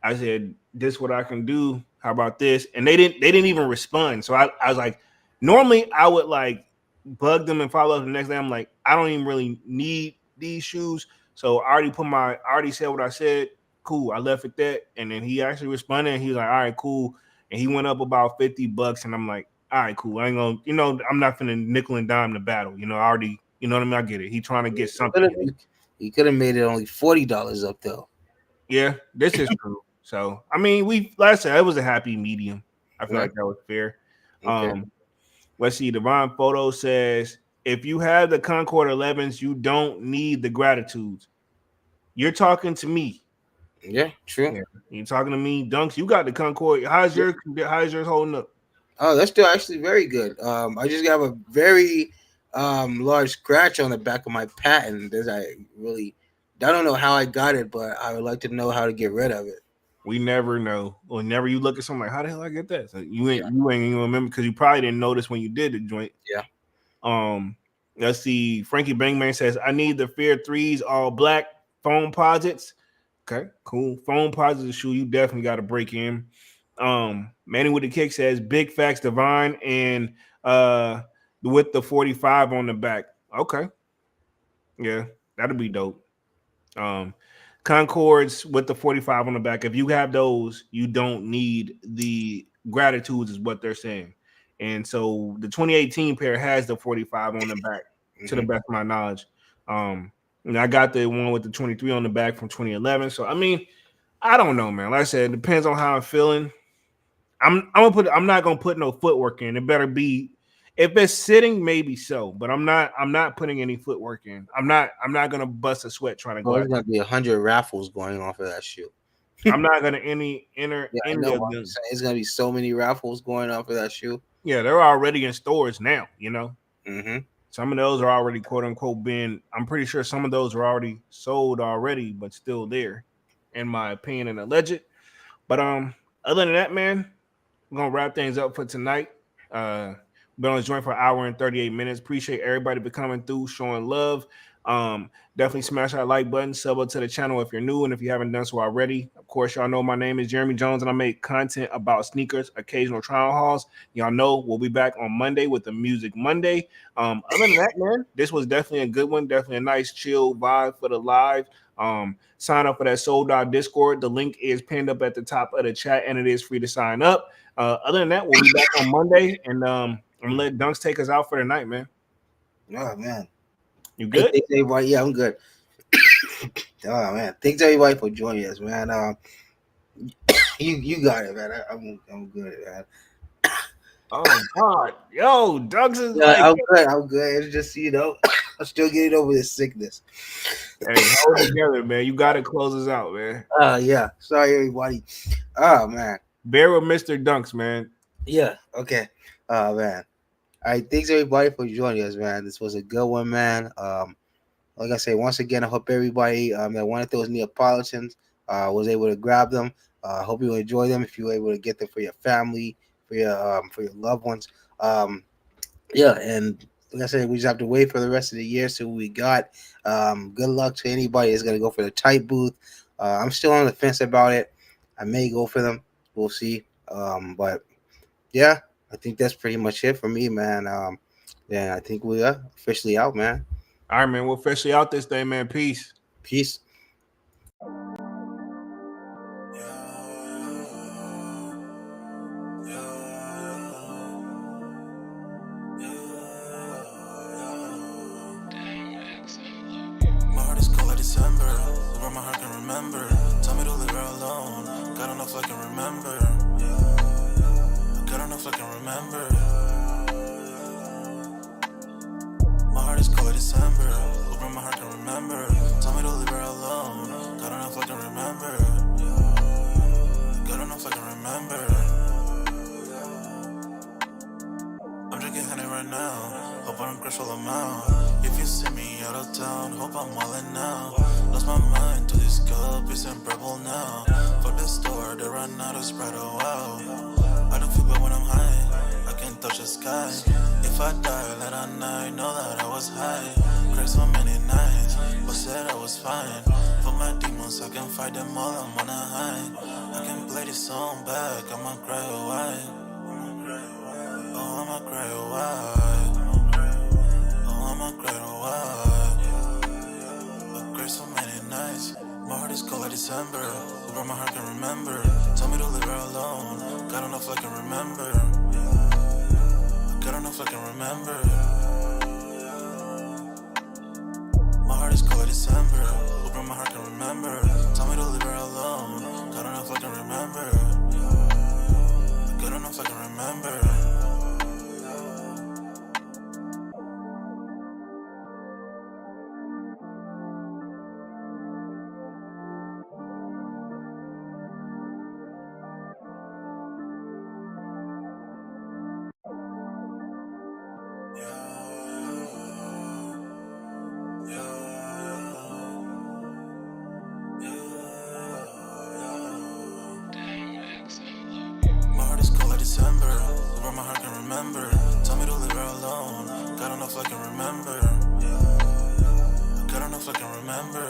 I said, this what I can do. How about this? And they didn't even respond. So I was like, normally I would like bug them and follow up the next day. I'm like, I don't even really need these shoes. So I already said what I said. Cool. I left it that. And then he actually responded and he was like, all right, cool. And he went up about $50. And I'm like, all right, cool. I ain't gonna, I'm not finna nickel and dime the battle. I already, you know what I mean? I get it. He trying to get something. He could have made it only $40 up though. Yeah, this is true. So I mean, like I said, it was a happy medium. I feel Yeah. like that was fair. Okay. Let's see. Divine Photo says, if you have the Concord 11s, you don't need the gratitudes. You're talking to me. Yeah. True. Yeah, you're talking to me, Dunks. You got the Concord. How's yours holding up? Oh, that's still actually very good. I just have a very large scratch on the back of my patent. There's I don't know how I got it, but I would like to know how to get rid of it. We never know. Whenever you look at something like, how the hell I get that? So you ain't even remember because you probably didn't notice when you did the joint. Yeah. Um, let's see. Frankie Bangman says, I need the Fear Threes all black foam posits. Okay, cool. Foam posits shoe. You definitely got to break in. Manny with the kick says, big facts divine and with the 45 on the back. Okay. Yeah, that'll be dope. Um, Concords with the 45 on the back. If you have those, you don't need the gratitudes, is what they're saying. And so the 2018 pair has the 45 on the back, to the best of my knowledge. And I got the one with the 23 on the back from 2011. So I mean, I don't know, man. Like I said, it depends on how I'm feeling. I'm not gonna put no footwork in. It better be if it's sitting, maybe so, but I'm not putting any footwork in. I'm not gonna bust a sweat trying to Oh, go there's out. gonna be 100 raffles going off of that shoe. I'm not gonna enter Yeah, I any know. of I'm them. saying it's gonna be so many raffles going off of that shoe. Yeah, they're already in stores now, you know. Mm-hmm. Some of those are already quote unquote been. I'm pretty sure some of those are already sold already, but still there, in my opinion and alleged. But other than that, man, we're gonna wrap things up for tonight. Been on this joint for an hour and 38 minutes. Appreciate everybody for coming through, showing love. Definitely smash that like button, sub up to the channel if you're new, and if you haven't done so already. Of course, y'all know my name is Jeremy Jones, and I make content about sneakers, occasional trial hauls. Y'all know we'll be back on Monday with the Music Monday. Other than that, man, this was definitely a good one. Definitely a nice chill vibe for the live. Sign up for that sold out Discord. The link is pinned up at the top of the chat, and it is free to sign up. Other than that, we'll be back on Monday, and I'm gonna let Dunks take us out for the night, man. Oh man. You Hey, good? thanks everybody. Yeah, I'm good. Oh man, thanks everybody for joining us, man. You got it, man. I'm good, man. Oh God, yo, Dunks is Yeah, like, I'm good. I'm good. It's just I'm still getting over this sickness. hey, hold it together, man. You gotta close us out, man. Yeah. Sorry, everybody. Oh man. Bear with Mr. Dunks, man. Yeah. Okay. Oh man. All right. Thanks everybody for joining us, man. This was a good one, man. Like I say, once again, I hope everybody that wanted those Neapolitans was able to grab them. I hope you enjoy them. If you were able to get them for your family, for your loved ones. Yeah, and like I said, we just have to wait for the rest of the year. So we got. Good luck to anybody that's gonna go for the tight booth. I'm still on the fence about it. I may go for them. We'll see. But yeah, I think that's pretty much it for me, man. Yeah, I think we are officially out, man. All right, man. We're officially out this day, man. Peace. Peace. remember. Tell me to leave her alone. God don't know if I can remember. God don't know if I can remember. My heart is cold like December. Open my heart can remember. Tell me to leave her alone. God don't know if I can remember. God don't know if I can remember. I'm drinking honey right now. Hope I don't crush all them out. If you see me out of town, hope I'm wildin' now. Lost my mind to this cup, it's unbearable now. Fuck the store, they run out of Sprite, oh wow. I don't feel bad when I'm high, I can't touch the sky. If I die late at night, know that I was high. Cried so many nights, but said I was fine. For my demons, I can fight them all, I'm on a high. I can play this song back, I'ma cry a while. Oh, I'ma cry a while. Oh, I'ma cry a while. I cried so many nights. My heart is cold like December. Where my heart can remember. Tell me to leave her alone. God don't know if I can remember. God don't know if I can remember. My heart is cold like December. Where my heart can remember. Tell me to leave her alone. God don't know if I can remember. God don't know if I can remember. My heart is cold like December. Where my heart can remember. Tell me to leave her alone. God don't know if I can remember. God don't know if I can remember.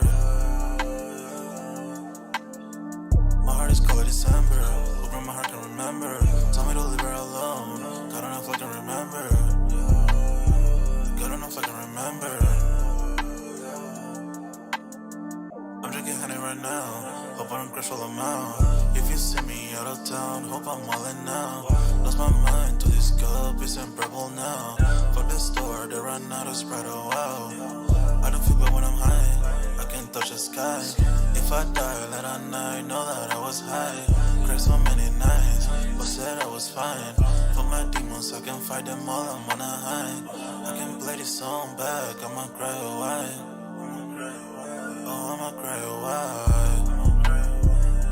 My heart is cold like December. Where my heart can remember. Tell me to leave her alone. God don't know if I can remember. God don't know if I can remember. I'm drinking honey right now. Hope I don't crush all them out. If you see me out of town, hope I'm wildin' now. Lost my mind to this cup, it's unbearable now. Fuck the store, they run out of Sprite, oh wow. I don't feel bad when I'm high, I can't touch the sky. If I die late at night, know that I was high. Cried so many nights, but said I was fine. For my demons, I can fight them all, I'm on a high. I can play this song back, I'ma cry a while. Oh, I'ma cry a while.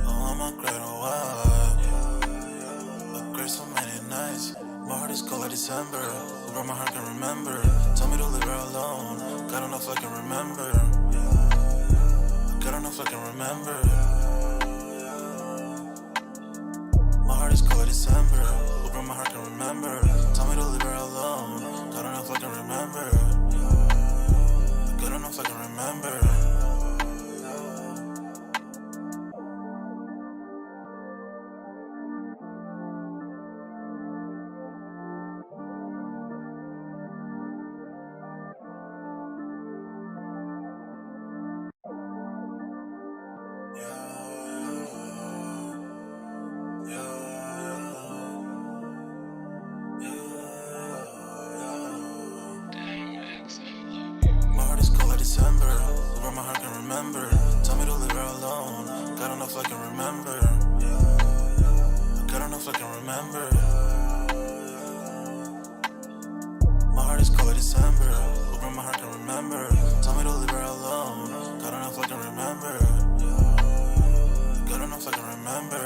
Oh, I'ma cry a while. I cried so many nights. My heart is cold like December. Where my heart can remember. Tell me to leave her alone. God don't know if I can remember. God don't know if I can remember. My heart is cold like December. Where my heart can remember. Tell me to leave her alone. God don't know if I can remember. God don't know if I can remember. My heart is cold like December. Where my heart can remember. Tell me to leave her alone. God don't know if I can remember. God don't know if I can remember. My heart is cold like December. Where my heart can remember. Tell me to leave her alone. God don't know if I can remember. God don't know if I can remember.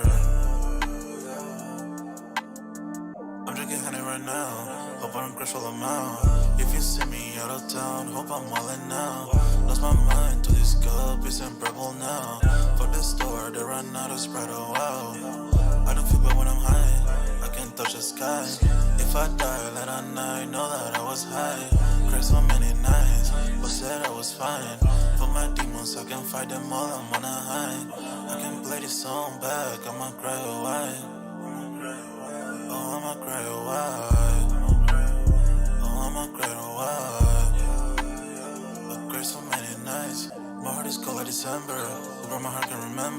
I'm drinking honey right now. Hope I don't crush all them out. If you see me out of town, hope I'm wildin' now. Lost my mind to this cup, it's unbearable now. Fuck the store, they run out of Sprite, oh wow. I don't feel bad when I'm high, I can't touch the sky. If I die late at night, know that I was high. Cried so many nights, but said I was fine. For my demons, I can fight them all, I'm on a high. I can play this song back, I'ma cry a while. Oh, I'ma cry a while. Oh, I'ma cry a while. I cried so many nights. My heart is cold like December. Where my heart can remember.